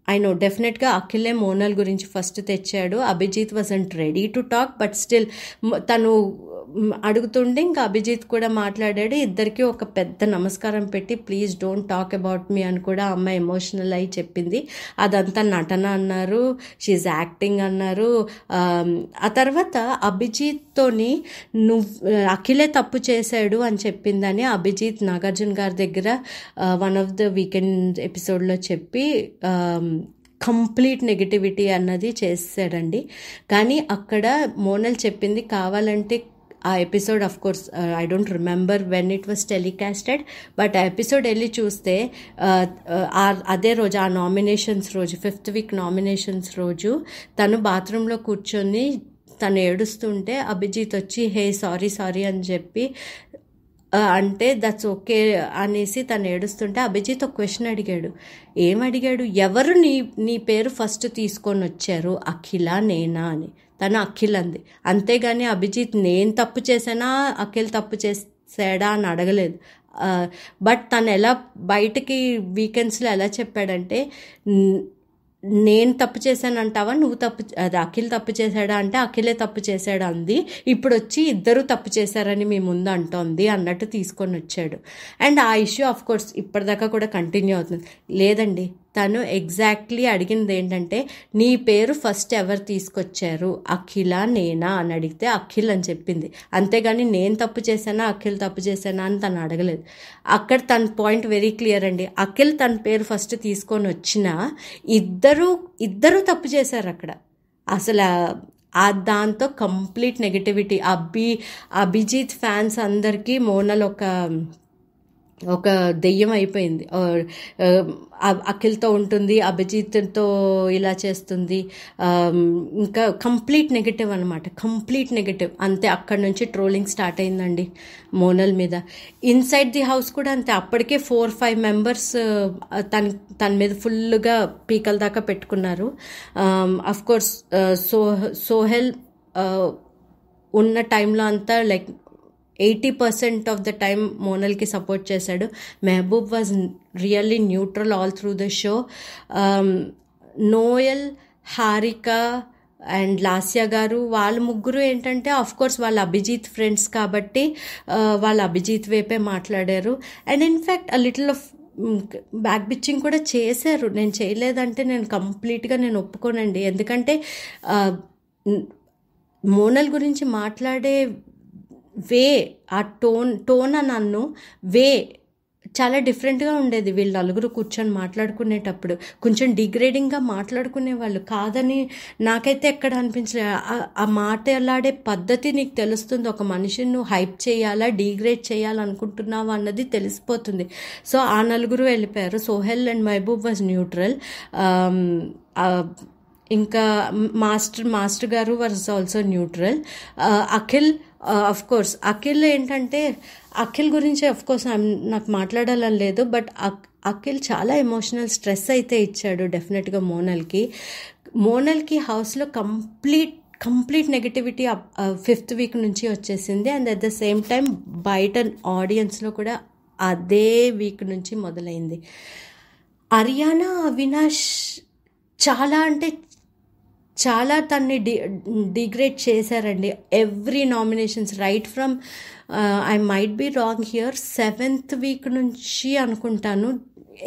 Speaker 1: ఐ నో డెఫినెట్గా అఖిలే మోనల్ గురించి ఫస్ట్ తెచ్చాడు. Abhijeet wasn't ready to talk, but still తను అడుగుతుండే ఇంకా అభిజిత్ కూడా మాట్లాడాడు. ఇద్దరికి ఒక పెద్ద నమస్కారం పెట్టి please don't talk about me అని కూడా అమ్మాయి ఎమోషనల్ అయి చెప్పింది. అదంతా నటన అన్నారు, షీఈ్ యాక్టింగ్ అన్నారు. ఆ తర్వాత అభిజిత్తోని అఖిలే తప్పు చేశాడు అని చెప్పిందని అభిజిత్ నాగార్జున గారి దగ్గర వన్ ఆఫ్ ద వీకెండ్ ఎపిసోడ్లో చెప్పి కంప్లీట్ నెగిటివిటీ అన్నది చేశాడండి. కానీ అక్కడ మోనల్ చెప్పింది కావాలంటే ఆ episode of course I don't remember when it was telecasted, but ఆ ఎపిసోడ్ వెళ్ళి చూస్తే అదే రోజు ఆ నామినేషన్స్ రోజు, ఫిఫ్త్ వీక్ నామినేషన్స్ రోజు తను బాత్రూంలో కూర్చొని తను ఏడుస్తుంటే అభిజిత్ వచ్చి హే సారీ అని చెప్పి అంటే దట్స్ ఓకే అనేసి తను ఏడుస్తుంటే అభిజిత్ ఒక క్వశ్చన్ అడిగాడు. ఏమడిగాడు? ఎవరు నీ పేరు ఫస్ట్ తీసుకొని వచ్చారు, అఖిల నేనా అని. తను అఖిల్ అంది. అంతేగాని అభిజిత్ నేను తప్పు చేశానా అఖిల్ తప్పు చేశాడా అని అడగలేదు. బట్ తను ఎలా బయటకి వీకెండ్స్లో ఎలా చెప్పాడంటే నేను తప్పు చేశానంటావా, నువ్వు అఖిల్ తప్పు చేశాడా అంటే అఖిలే తప్పు చేశాడు అంది. ఇప్పుడు వచ్చి ఇద్దరు తప్పు చేశారని మీ ముందు అంటోంది అన్నట్టు తీసుకొని వచ్చాడు. అండ్ ఆ ఇష్యూ ఆఫ్ కోర్స్ ఇప్పటిదాకా కూడా కంటిన్యూ అవుతుంది. లేదండి, తను ఎగ్జాక్ట్లీ అడిగింది ఏంటంటే, నీ పేరు ఫస్ట్ ఎవరు తీసుకొచ్చారు, అఖిల నేనా అని అడిగితే అఖిల్ అని చెప్పింది. అంతేగాని నేను తప్పు చేశానా అఖిల్ తప్పు చేశానా అని తను అడగలేదు. అక్కడ తన పాయింట్ వెరీ క్లియర్ అండి. అఖిల్ తన పేరు ఫస్ట్ తీసుకొని వచ్చినా ఇద్దరు తప్పు చేశారు అక్కడ. అసలు దాంతో కంప్లీట్ నెగటివిటీ. అభిజిత్ ఫ్యాన్స్ అందరికీ మోనల్ ఒక దెయ్యం అయిపోయింది. అఖిల్తో ఉంటుంది, అభిజిత్తో ఇలా చేస్తుంది, ఇంకా కంప్లీట్ నెగటివ్ అనమాట, కంప్లీట్ నెగటివ్. అంతే, అక్కడ నుంచి ట్రోలింగ్ స్టార్ట్ అయిందండి మోనల్ మీద. ఇన్సైడ్ ది హౌస్ కూడా అంతే. అప్పటికే 4-5 మెంబర్స్ తన మీద ఫుల్గా పీకల దాకా పెట్టుకున్నారు. అఫ్ కోర్స్ సోహెల్ ఉన్న టైంలో అంతా లైక్ 80% ఆఫ్ ద టైమ్ మోనల్కి సపోర్ట్ చేశాడు. Mehaboob was really neutral all through the show. Noel, Harika and Lasya గారు వాళ్ళ ముగ్గురు ఏంటంటే ఆఫ్ కోర్స్ వాళ్ళ అభిజిత్ ఫ్రెండ్స్ కాబట్టి వాళ్ళ అభిజిత్ వైపే మాట్లాడారు. And in fact a little of back bitching కూడా చేశారు. నేను చేయలేదంటే నేను కంప్లీట్గా ఒప్పుకోనండి. ఎందుకంటే మోనల్ గురించి మాట్లాడే వే, ఆ టోన్ నన్ను చాలా డిఫరెంట్గా ఉండేది. వీళ్ళు నలుగురు కూర్చొని మాట్లాడుకునేటప్పుడు కొంచెం డిగ్రేడింగ్గా మాట్లాడుకునేవాళ్ళు కాదని నాకైతే ఎక్కడ అనిపించలేదు. ఆ మాట్లాడే పద్ధతి నీకు తెలుస్తుంది. ఒక మనిషిని నువ్వు హైప్ చేయాలా డిగ్రేడ్ చేయాలనుకుంటున్నావా అన్నది తెలిసిపోతుంది. సో ఆ నలుగురు వెళ్ళిపోయారు. Sohel and Mehaboob was neutral. ఇంకా మాస్టర్ గారు was also neutral. Akhil of course Akhil ఏంటంటే అఖిల్ గురించి అఫ్ కోర్స్ నాకు మాట్లాడాలని లేదు, బట్ అఖిల్ చాలా ఎమోషనల్ స్ట్రెస్ అయితే ఇచ్చాడు డెఫినెట్గా మోనల్కి హౌస్లో కంప్లీట్ నెగటివిటీ 5th వీక్ నుంచి వచ్చేసింది. And at the same time బయట ఆడియన్స్లో కూడా అదే వీక్ నుంచి మొదలైంది. అరియానా, అవినాష్ చాలా తన్ని డిగ్రేడ్ చేశారండి. Every nominations right from I might be wrong here 7th week నుంచి అనుకుంటాను,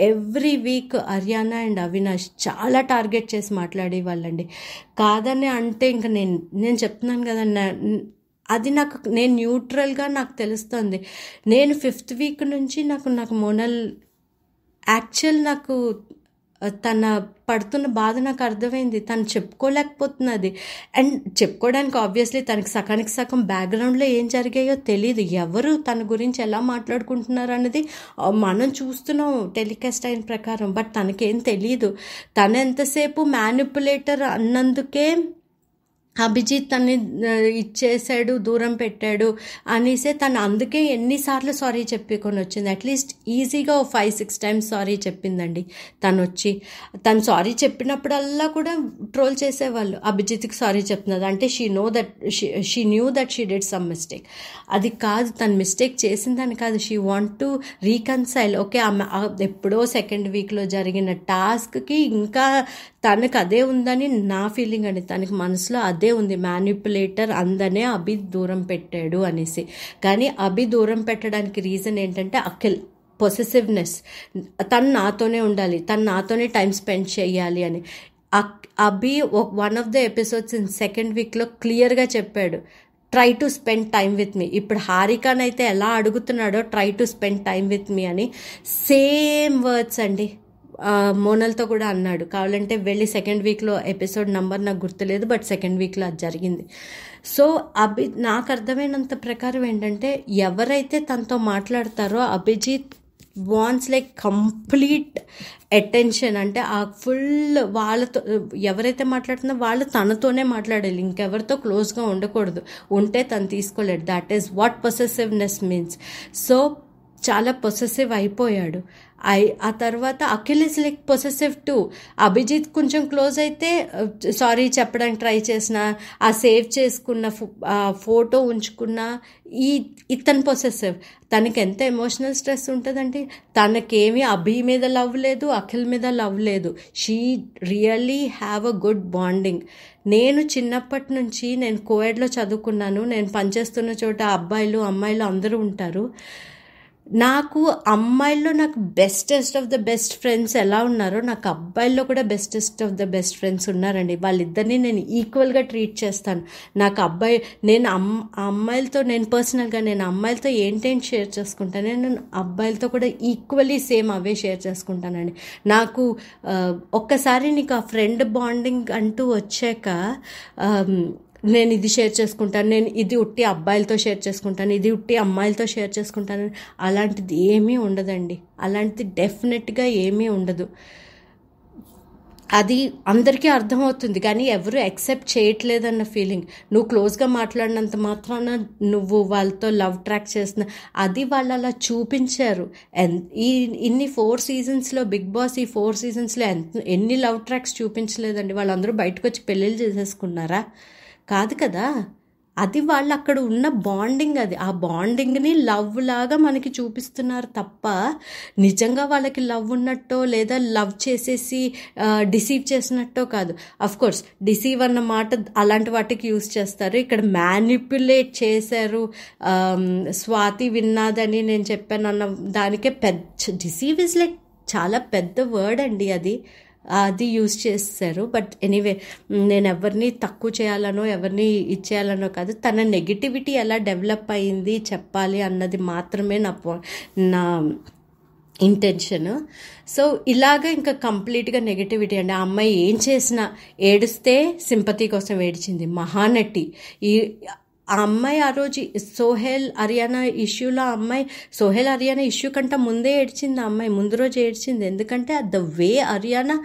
Speaker 1: every week Ariyana and Avinash చాలా టార్గెట్ చేసి మాట్లాడేవాళ్ళండి. కాదని అంటే ఇంకా నేను చెప్తున్నాను కదా, అది నేను న్యూట్రల్గా నాకు తెలుస్తుంది. నేను 5th వీక్ నుంచి నాకు మోనల్ నాకు తన పడుతున్న బాధ నాకు అర్థమైంది. తను చెప్పుకోలేకపోతున్నది. అండ్ చెప్పుకోవడానికి ఆబ్వియస్లీ తనకి సగానికి సగం బ్యాక్గ్రౌండ్లో ఏం జరిగాయో తెలియదు. ఎవరు తన గురించి ఎలా మాట్లాడుకుంటున్నారు అన్నది మనం చూస్తున్నాం టెలికాస్ట్ అయిన ప్రకారం, బట్ తనకేం తెలియదు. తను ఎంతసేపు మ్యానిపులేటర్ అన్నందుకే అభిజిత్ తన్ని ఇచ్చేసాడు, దూరం పెట్టాడు అనేసే తను అందుకే ఎన్నిసార్లు సారీ చెప్పుకొని వచ్చింది. అట్లీస్ట్ ఈజీగా 5-6 టైమ్స్ సారీ చెప్పిందండి. తను సారీ చెప్పినప్పుడల్లా కూడా ట్రోల్ చేసేవాళ్ళు, అభిజిత్కి సారీ చెప్తున్నది అంటే she knew that she did some mistake. అది కాదు, తను మిస్టేక్ చేసిందని కాదు, she want to reconcile. Okay, ఎప్పుడో 2nd వీక్లో జరిగిన టాస్క్కి ఇంకా తనకు అదే ఉందని నా ఫీలింగ్ అండి. తనకి మనసులో అదే ఉంది, మ్యానిపులేటర్ అందనే అభి దూరం పెట్టాడు అనేసి. కానీ అభి దూరం పెట్టడానికి రీజన్ ఏంటంటే అఖిల్ పొసెసివ్నెస్, తను నాతోనే ఉండాలి, తను నాతోనే టైం స్పెండ్ చేయాలి అని. Abhi one of the episodes in 2nd వీక్లో క్లియర్గా చెప్పాడు, try to spend time with me. ఇప్పుడు హారికానైతే ఎలా అడుగుతున్నాడో try to spend time with me అని సేమ్ వర్డ్స్ అండి మోనల్తో కూడా అన్నాడు. కావాలంటే వెళ్ళి 2nd వీక్లో ఎపిసోడ్ నంబర్ నాకు గుర్తులేదు, బట్ 2nd వీక్లో అది జరిగింది. సో నాకు అర్థమైనంత ప్రకారం ఏంటంటే ఎవరైతే తనతో మాట్లాడతారో Abhijeet wants like complete attention. అంటే ఆ ఫుల్ వాళ్ళతో ఎవరైతే మాట్లాడుతున్నా వాళ్ళు తనతోనే మాట్లాడాలి, ఇంకెవరితో క్లోజ్గా ఉండకూడదు. ఉంటే తను తీసుకోలేడు. That is what possessiveness means. So చాలా పొసెసివ్ అయిపోయాడు. ఆ తర్వాత Akhil is like possessive too. Abhijeet కొంచెం క్లోజ్ అయితే సారీ చెప్పడానికి ట్రై చేసిన, ఆ సేవ్ చేసుకున్న ఫోటో ఉంచుకున్న ఇతను పొసెసివ్. తనకి ఎంత ఎమోషనల్ స్ట్రెస్ ఉంటుందంటే తనకేమీ అభి మీద లవ్ లేదు, అఖిల్ మీద లవ్ లేదు. She really have a good bonding. నేను చిన్నప్పటి నుంచి నేను కోఎడ్లో చదువుకున్నాను. నేను పనిచేస్తున్న చోట అబ్బాయిలు అమ్మాయిలు అందరూ ఉంటారు. నాకు అమ్మాయిల్లో నాకు bestest of the best friends ఎలా ఉన్నారో నాకు అబ్బాయిల్లో కూడా bestest of the best friends ఉన్నారండి. వాళ్ళిద్దరిని నేను ఈక్వల్గా ట్రీట్ చేస్తాను. నాకు నేను అమ్మాయిలతో నేను పర్సనల్గా నేను అమ్మాయిలతో ఏంటేంటి షేర్ చేసుకుంటాను, నేను అబ్బాయిలతో కూడా ఈక్వల్లీ సేమ్ అవే షేర్ చేసుకుంటానండి. నాకు ఒక్కసారి నీకు ఆ ఫ్రెండ్ బాండింగ్ అంటూ వచ్చాక నేను ఇది షేర్ చేసుకుంటాను, నేను ఇది ఉట్టి అబ్బాయిలతో షేర్ చేసుకుంటాను, ఇది ఉట్టి అమ్మాయిలతో షేర్ చేసుకుంటాను, అలాంటిది ఏమీ ఉండదండి. అలాంటిది డెఫినెట్గా ఏమీ ఉండదు. అది అందరికీ అర్థమవుతుంది, కానీ ఎవరు యాక్సెప్ట్ చేయట్లేదన్న ఫీలింగ్. నువ్వు క్లోజ్గా మాట్లాడినంత మాత్రాన నువ్వు వాళ్ళతో లవ్ ట్రాక్ చేస్తున్నా, అది వాళ్ళు అలా చూపించారు. ఇన్ని 4 సీజన్స్లో బిగ్ బాస్ ఈ 4 సీజన్స్లో ఎన్ని లవ్ ట్రాక్స్ చూపించలేదండి. వాళ్ళందరూ బయటకు వచ్చి పెళ్ళిళ్ళు చేసేసుకున్నారా? కాదు కదా. అది వాళ్ళు అక్కడ ఉన్న బాండింగ్, అది ఆ బాండింగ్ని లవ్ లాగా మనకి చూపిస్తున్నారు తప్ప నిజంగా వాళ్ళకి లవ్ ఉన్నట్టో లేదా లవ్ చేసేసి డిసీవ్ చేసినట్టో కాదు. అఫ్కోర్స్ డిసీవ్ అన్న మాట అలాంటి వాటికి యూజ్ చేస్తారు. ఇక్కడ మ్యానిపులేట్ చేశారు, స్వాతి విన్నాదని నేను చెప్పాను అన్న దానికే పెద్ద డిసీవ్ ఇస్ లైక్ చాలా పెద్ద వర్డ్ అండి, అది యూజ్ చేస్తారు. బట్ ఎనీవే, నేను ఎవరిని తక్కువ చేయాలనో ఎవరిని ఇచ్చేయాలనో కాదు, తన నెగిటివిటీ ఎలా డెవలప్ అయింది చెప్పాలి అన్నది మాత్రమే నా ఇంటెన్షన్. సో ఇలాగ ఇంకా కంప్లీట్గా నెగిటివిటీ అండి. ఆ అమ్మాయి ఏం చేసినా ఏడిస్తే సింపతి కోసం ఏడిచింది, మహానటి. ఆ అమ్మాయి ఆ రోజు సోహెల్ అరియానా ఇష్యూలో సోహెల్ అరియానా ఇష్యూ కంటే ముందే ఏడ్చింది. ఆ అమ్మాయి ముందు రోజు ఏడ్చింది. ఎందుకంటే ద వే అరియానా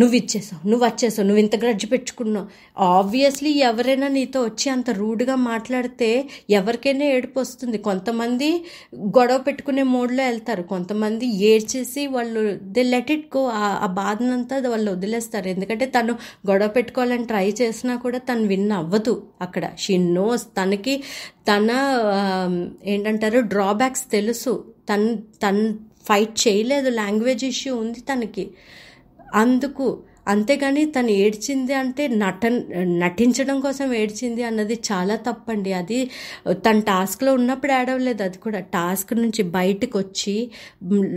Speaker 1: నువ్వు ఇచ్చేసావు, నువ్వు వచ్చేసావు, నువ్వు ఇంత గ్రడ్జ్ పెట్టుకున్నావు. ఆబ్వియస్లీ ఎవరైనా నీతో వచ్చి అంత రూడ్గా మాట్లాడితే ఎవరికైనా ఏడుపు వస్తుంది. కొంతమంది గొడవ పెట్టుకునే మోడ్లో వెళ్తారు, కొంతమంది ఏడ్చేసి వాళ్ళు దే లెట్ ఇట్ గో, ఆ బాధనంతా వాళ్ళు వదిలేస్తారు. ఎందుకంటే తను గొడవ పెట్టుకోవాలని ట్రై చేసినా కూడా తను విన్ అవ్వదు అక్కడ. షీ నోస్, తన ఏంటంటారు డ్రాబ్యాక్స్ తెలుసు. తను ఫైట్ చేయలేదు, లాంగ్వేజ్ ఇష్యూ ఉంది తనకి, అందుకు. అంతేగాని తను ఏడ్చింది అంటే నటించడం కోసం ఏడ్చింది అన్నది చాలా తప్పండి. అది తన టాస్క్లో ఉన్నప్పుడు ఏడవలేదు, అది కూడా టాస్క్ నుంచి బయటకు వచ్చి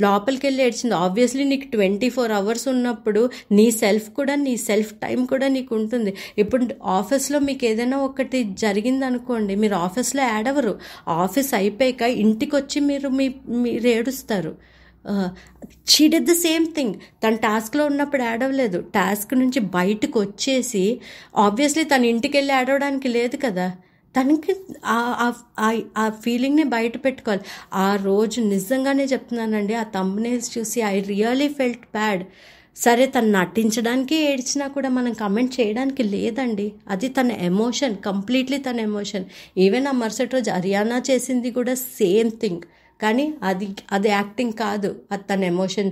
Speaker 1: లోపలికి వెళ్ళి ఏడ్చింది. ఆబ్వియస్లీ నీకు 24 hours ఉన్నప్పుడు నీ సెల్ఫ్ టైం కూడా నీకు ఉంటుంది. ఇప్పుడు ఆఫీస్లో మీకు ఏదైనా ఒకటి జరిగిందనుకోండి, మీరు ఆఫీస్లో ఏడవరు, ఆఫీస్ అయిపోయాక ఇంటికి వచ్చి మీరు ఏడుస్తారు. She did the same thing. తను టాస్క్లో ఉన్నప్పుడు ఏడవలేదు, టాస్క్ నుంచి బయటకు వచ్చేసి ఆబ్వియస్లీ తను ఇంటికి వెళ్ళి ఏడవడానికి లేదు కదా, తనకి ఆ ఫీలింగ్ని బయట పెట్టుకోవాలి. ఆ రోజు నిజంగానే చెప్తున్నానండి, ఆ థంబ్నెయిల్స్ చూసి ఐ రియలీ ఫెల్ట్ బ్యాడ్. సరే, తను నటించడానికి ఏడ్చినా కూడా మనం కమెంట్ చేయడానికి లేదండి. అది తన ఎమోషన్, కంప్లీట్లీ తన ఎమోషన్. ఈవెన్ ఆ మరుసటి రోజు అరియానా చేసింది కూడా సేమ్ థింగ్, కానీ అది యాక్టింగ్ కాదు, అది తన ఎమోషన్.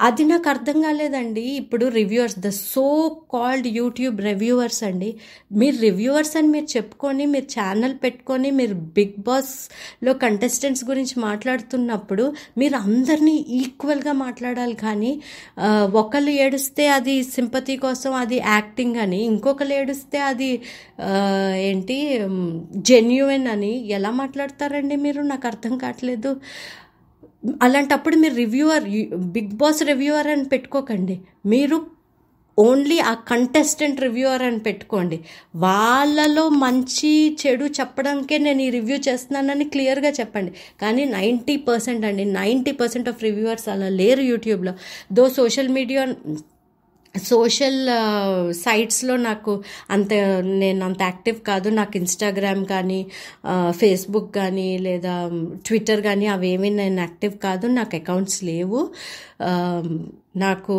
Speaker 1: అది నాకు అర్థం కాలేదండి. ఇప్పుడు reviewers, the so called YouTube reviewers అండి, మీరు రివ్యూవర్స్ అని మీరు చెప్పుకొని మీరు ఛానల్ పెట్టుకొని మీరు బిగ్ బాస్లో కంటెస్టెంట్స్ గురించి మాట్లాడుతున్నప్పుడు మీరు అందరినీ ఈక్వల్గా మాట్లాడాలి. కానీ ఒకళ్ళు ఏడుస్తే అది సింపతి కోసం, అది యాక్టింగ్ అని, ఇంకొకళ్ళు ఏడుస్తే అది ఏంటి జెన్యున్ అని ఎలా మాట్లాడతారండి మీరు? నాకు అర్థం కావట్లేదు. అలాంటప్పుడు మీరు బిగ్ బాస్ రివ్యూవర్ అని పెట్టుకోకండి, మీరు ఓన్లీ ఆ కంటెస్టెంట్ రివ్యూవర్ అని పెట్టుకోండి. వాళ్ళలో మంచి చెడు చెప్పడానికే నేను ఈ రివ్యూ చేస్తున్నానని క్లియర్గా చెప్పండి. కానీ 90% అండి, 90% ఆఫ్ రివ్యూవర్స్ అలా లేరు యూట్యూబ్లో. సోషల్ సైట్స్లో నేను అంత యాక్టివ్ కాదు. నాకు ఇన్స్టాగ్రామ్ కానీ ఫేస్బుక్ కానీ లేదా ట్విట్టర్ కానీ అవేమీ నేను యాక్టివ్ కాదు, నాకు అకౌంట్స్ లేవు. నాకు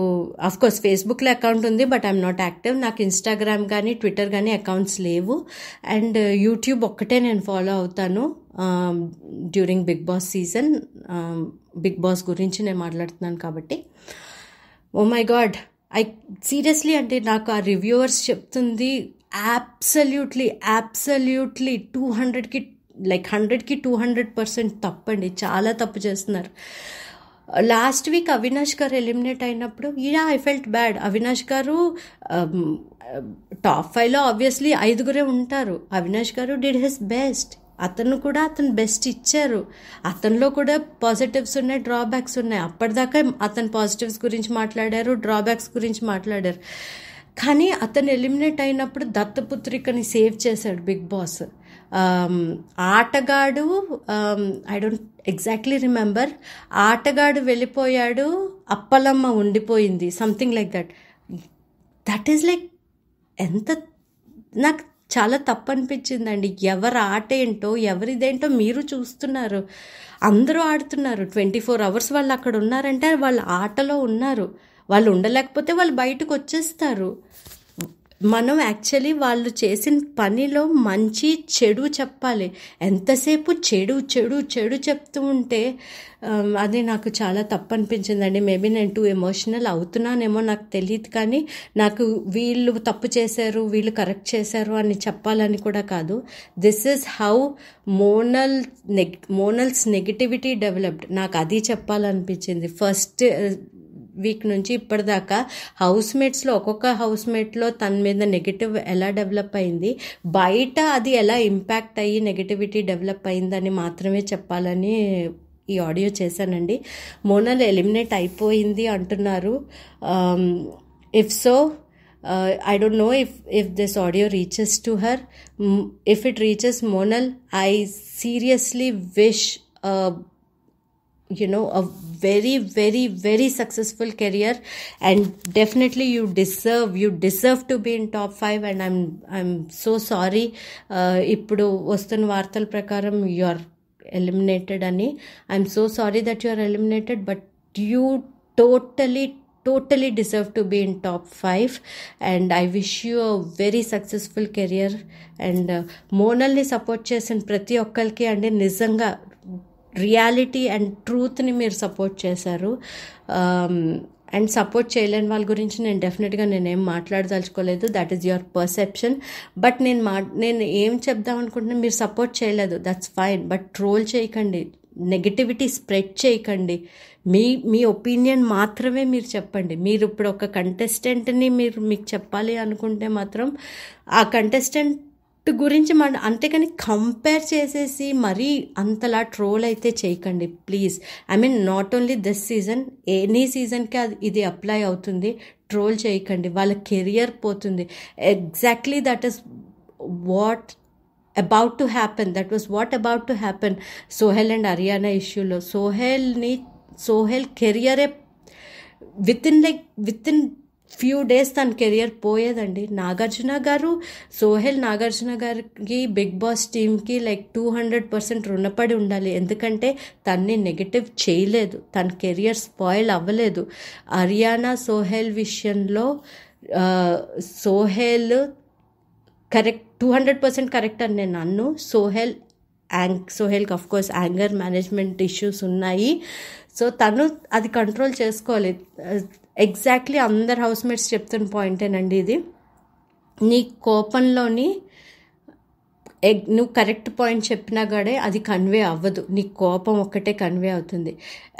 Speaker 1: అఫ్కోర్స్ ఫేస్బుక్లో అకౌంట్ ఉంది, బట్ ఐఎమ్ నాట్ యాక్టివ్. నాకు ఇన్స్టాగ్రామ్ కానీ ట్విట్టర్ కానీ అకౌంట్స్ లేవు. అండ్ యూట్యూబ్ ఒక్కటే నేను ఫాలో అవుతాను during Bigg Boss season. Bigg Boss గురించి నేను మాట్లాడుతున్నాను కాబట్టి. ఓ మై గాడ్, సీరియస్లీ అంటే నాకు ఆ రివ్యూవర్స్ చెప్తుంది అబ్సల్యూట్లీ 200కి 200% తప్పండి, చాలా తప్పు చేస్తున్నారు. లాస్ట్ వీక్ అవినాష్ గారు ఎలిమినేట్ అయినప్పుడు ఐ ఫెల్ట్ బ్యాడ్. అవినాష్ గారు టాప్ 5లో ఆబ్వియస్లీ 5 ఉంటారు. అవినాష్ గారు డిడ్ హిస్ బెస్ట్, అతను కూడా అతను బెస్ట్ ఇచ్చారు. అతనిలో కూడా పాజిటివ్స్ ఉన్నాయి, డ్రాబ్యాక్స్ ఉన్నాయి. అప్పటిదాకా అతను పాజిటివ్స్ గురించి మాట్లాడారు, డ్రాబ్యాక్స్ గురించి మాట్లాడారు. కానీ అతను ఎలిమినేట్ అయినప్పుడు దత్తపుత్రికని సేవ్ చేశాడు బిగ్ బాస్. ఆటగాడు, ఐ డోంట్ ఎగ్జాక్ట్లీ రిమెంబర్, ఆటగాడు వెళ్ళిపోయాడు, అప్పలమ్మ ఉండిపోయింది, something like that. That is like ఎంత, నాకు చాలా తప్పు అనిపించిందండి. ఎవరి ఆట ఏంటో ఎవరిదేంటో మీరు చూస్తున్నారు, అందరూ ఆడుతున్నారు. 24 hours వాళ్ళు అక్కడ ఉన్నారంటే వాళ్ళు ఆటలో ఉన్నారు. వాళ్ళు ఉండలేకపోతే వాళ్ళు బయటకు వచ్చేస్తారు. మనం యాక్చువల్లీ వాళ్ళు చేసిన పనిలో మంచి చెడు చెప్పాలి. ఎంతసేపు చెడు చెడు చెడు చెప్తూ ఉంటే అది నాకు చాలా తప్పు అనిపించిందండి. మేబీ నేను టూ ఎమోషనల్ అవుతున్నానేమో నాకు తెలియదు, కానీ నాకు వీళ్ళు తప్పు చేశారు, వీళ్ళు కరెక్ట్ చేశారు అని చెప్పాలని కూడా కాదు. This is how Monal's negativity developed. నాకు అది చెప్పాలనిపించింది. ఫస్ట్ వీక్ నుంచి ఇప్పటిదాకా హౌస్మేట్స్లో ఒక్కొక్క హౌస్మేట్లో తన మీద నెగిటివ్ ఎలా డెవలప్ అయింది, బయట అది ఎలా ఇంపాక్ట్ అయ్యి నెగిటివిటీ డెవలప్ అయిందని మాత్రమే చెప్పాలని ఈ ఆడియో చేశానండి. మోనల్ ఎలిమినేట్ అయిపోయింది అంటున్నారు. If so, I don't know if this audio reaches to her. If it reaches Monal, I seriously wish a very very very successful career, and definitely you deserve to be in top 5, and I'm so sorry. ఇప్పుడు వస్తున్న వార్తల ప్రకారం you are eliminated ani. I'm so sorry that you are eliminated, but you totally deserve to be in top 5, and I wish you a very successful career. And మోనల్ని support చేసిన ప్రతి ఒక్కరికి అండి నిజంగా రియాలిటీ అండ్ ట్రూత్ని మీరు support చేశారు. And support చేయలేని వాళ్ళ గురించి నేను డెఫినెట్గా నేనేం మాట్లాడదలుచుకోలేదు. That is your perception. But నేను ఏం చెప్దాం అనుకుంటున్నా, మీరు సపోర్ట్ చేయలేదు, దట్స్ ఫైన్, బట్ ట్రోల్ చేయకండి, నెగటివిటీ స్ప్రెడ్ చేయకండి. మీ ఒపీనియన్ మాత్రమే మీరు చెప్పండి. మీరు ఇప్పుడు ఒక కంటెస్టెంట్ని మీకు చెప్పాలి అనుకుంటే మాత్రం ఆ కంటెస్టెంట్ గురించి అంతేకాని కంపేర్ చేసేసి మరీ అంతలా ట్రోల్ అయితే చేయకండి please. I mean not only this season, any సీజన్కి ఇది అప్లై అవుతుంది. ట్రోల్ చేయకండి, వాళ్ళ కెరియర్ పోతుంది. Exactly that is what about to happen. That was what about to happen. Sohail and Ariana issue. Sohail career within few days తన career పోయేదండి. Sohel Nagarjuna గారికి big boss టీమ్కి 200% రుణపడి ఉండాలి. ఎందుకంటే తన్ని నెగటివ్ చేయలేదు, తన కెరియర్ స్పాయిల్ అవ్వలేదు. అరియానా సోహెల్ విషయంలో సోహెల్ కరెక్ట్, 200% కరెక్ట్ అని నేను అన్ను. సోహెల్కి అఫ్కోర్స్ యాంగర్ మేనేజ్మెంట్ ఇష్యూస్ ఉన్నాయి. సో తను అది కంట్రోల్ చేసుకోవాలి. ఎగ్జాక్ట్లీ అందరు హౌస్మేట్స్ చెప్తున్న పాయింటేనండి ఇది. నీ కోపంలోని నువ్వు కరెక్ట్ పాయింట్ చెప్పినా కూడా అది కన్వే అవ్వదు, నీ కోపం ఒక్కటే కన్వే అవుతుంది.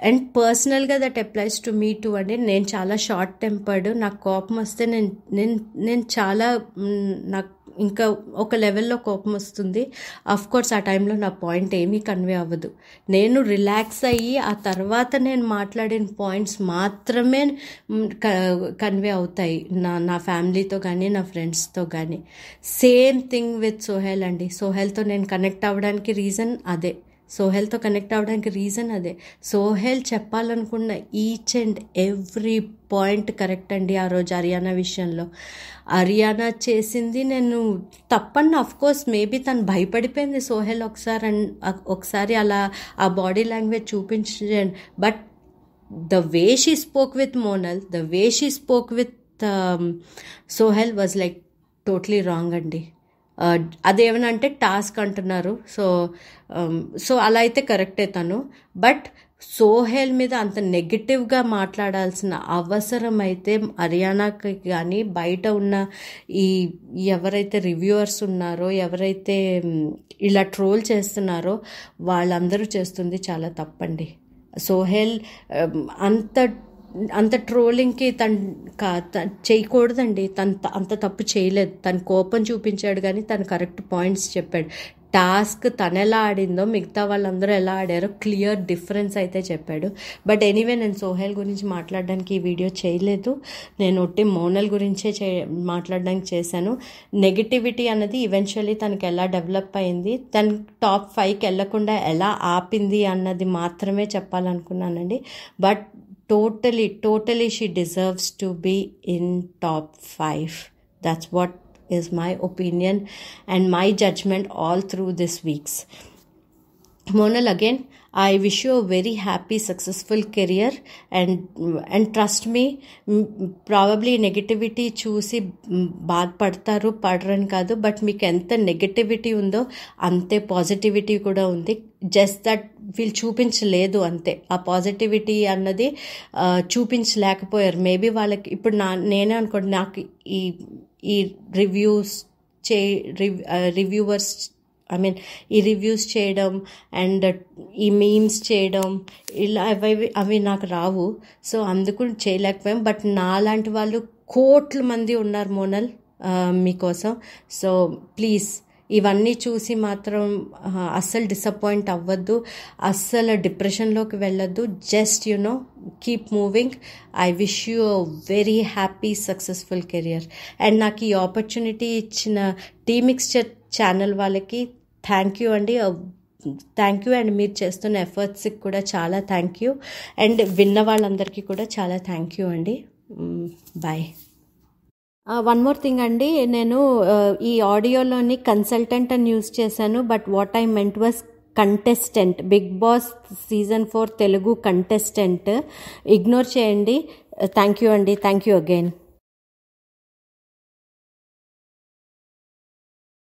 Speaker 1: అండ్ పర్సనల్గా that applies to me two అండి. నేను చాలా షార్ట్ టెంపర్డ్. నాకు కోపం వస్తే నేను చాలా నాకు ఇంకా ఒక లెవెల్లో కోపం వస్తుంది. అఫ్ కోర్స్ ఆ టైంలో నా పాయింట్ ఏమీ కన్వే అవ్వదు. నేను రిలాక్స్ అయ్యి ఆ తర్వాత నేను మాట్లాడిన పాయింట్స్ మాత్రమే కన్వే అవుతాయి నా ఫ్యామిలీతో కానీ నా ఫ్రెండ్స్తో కానీ. సేమ్ థింగ్ విత్ సోహెల్ అండి. సోహెల్తో నేను కనెక్ట్ అవ్వడానికి రీజన్ అదే. సోహెల్ చెప్పాలనుకున్న each and every point correct అండి. ఆ రోజు అరియానా విషయంలో అరియానా చేసింది నేను తప్పన్న. అఫ్కోర్స్ మేబీ తను భయపడిపోయింది సోహెల్ ఒకసారి అలా ఆ బాడీ లాంగ్వేజ్ చూపించండి. But the way she spoke with Monal, the way she spoke with Sohel was totally wrong అండి. అదేమనంటే టాస్క్ అంటున్నారు. సో అలా అయితే కరెక్టే తను. బట్ సోహెల్ మీద అంత నెగిటివ్గా మాట్లాడాల్సిన అవసరం అయితే అరియానాకి కానీ బయట ఉన్న ఎవరైతే రివ్యూవర్స్ ఉన్నారో, ఎవరైతే ఇలా ట్రోల్ చేస్తున్నారో వాళ్ళందరూ చేస్తుంది చాలా తప్పండి. సోహెల్ అంత ట్రోలింగ్కి తను చేయకూడదండి. తను అంత తప్పు చేయలేదు. తను కోపం చూపించాడు కానీ తను కరెక్ట్ పాయింట్స్ చెప్పాడు. టాస్క్ తను ఎలా ఆడిందో మిగతా వాళ్ళందరూ ఎలా ఆడారో క్లియర్ డిఫరెన్స్ అయితే చెప్పాడు. బట్ ఎనీవే నేను సోహెల్ గురించి మాట్లాడడానికి ఈ వీడియో చేయలేదు, నేను ఒట్టి మోనల్ గురించే మాట్లాడడానికి చేశాను. నెగిటివిటీ అన్నది ఈవెన్చువల్లీ తనకి ఎలా డెవలప్ అయింది, తన టాప్ 5కి వెళ్ళకుండా ఎలా ఆపింది అన్నది మాత్రమే చెప్పాలనుకున్నానండి. But totally she deserves to be in top 5. That's what is my opinion and my judgment all through this weeks. Monal, again, I wish you a very happy, successful career and trust me, probably negativity చూసి బాధపడతారు, పడరని కాదు, but మీకు ఎంత negativity ఉందో అంతే positivity కూడా ఉంది. Just that వీళ్ళు చూపించలేదు అంతే. ఆ పాజిటివిటీ అన్నది చూపించలేకపోయారు. మేబీ వాళ్ళకి ఇప్పుడు నేనే అనుకోండి, నాకు ఈ రివ్యూవర్స్ ఈ రివ్యూస్ చేయడం అండ్ ఈ మీమ్స్ చేయడం ఇలా అవి నాకు రావు. సో అందుకు చేయలేకపోయాం. బట్ నాలాంటి వాళ్ళు కోట్ల మంది ఉన్నారు మోనల్ మీకోసం. సో ప్లీజ్ ఇవన్నీ చూసి మాత్రం అస్సలు డిసప్పాయింట్ అవ్వద్దు, అస్సలు డిప్రెషన్లోకి వెళ్ళొద్దు. Just keep moving. I wish you a very happy successful career. And నాకు ఈ ఆపర్చునిటీ ఇచ్చిన టీ మిక్స్చర్ ఛానల్ వాళ్ళకి థ్యాంక్ యూ అండి. Thank you. అండ్ మీరు చేస్తున్న ఎఫర్ట్స్కి కూడా చాలా థ్యాంక్ యూ. అండ్ విన్న వాళ్ళందరికీ కూడా చాలా థ్యాంక్ యూ అండి. బాయ్. వన్ మోర్ థింగ్ అండి, నేను ఈ ఆడియోలోని కన్సల్టెంట్ అని యూజ్ చేశాను, but what I meant was contestant. Bigg Boss season 4 Telugu contestant. Ignore చేయండి. థ్యాంక్ యూ అండి. Thank you again.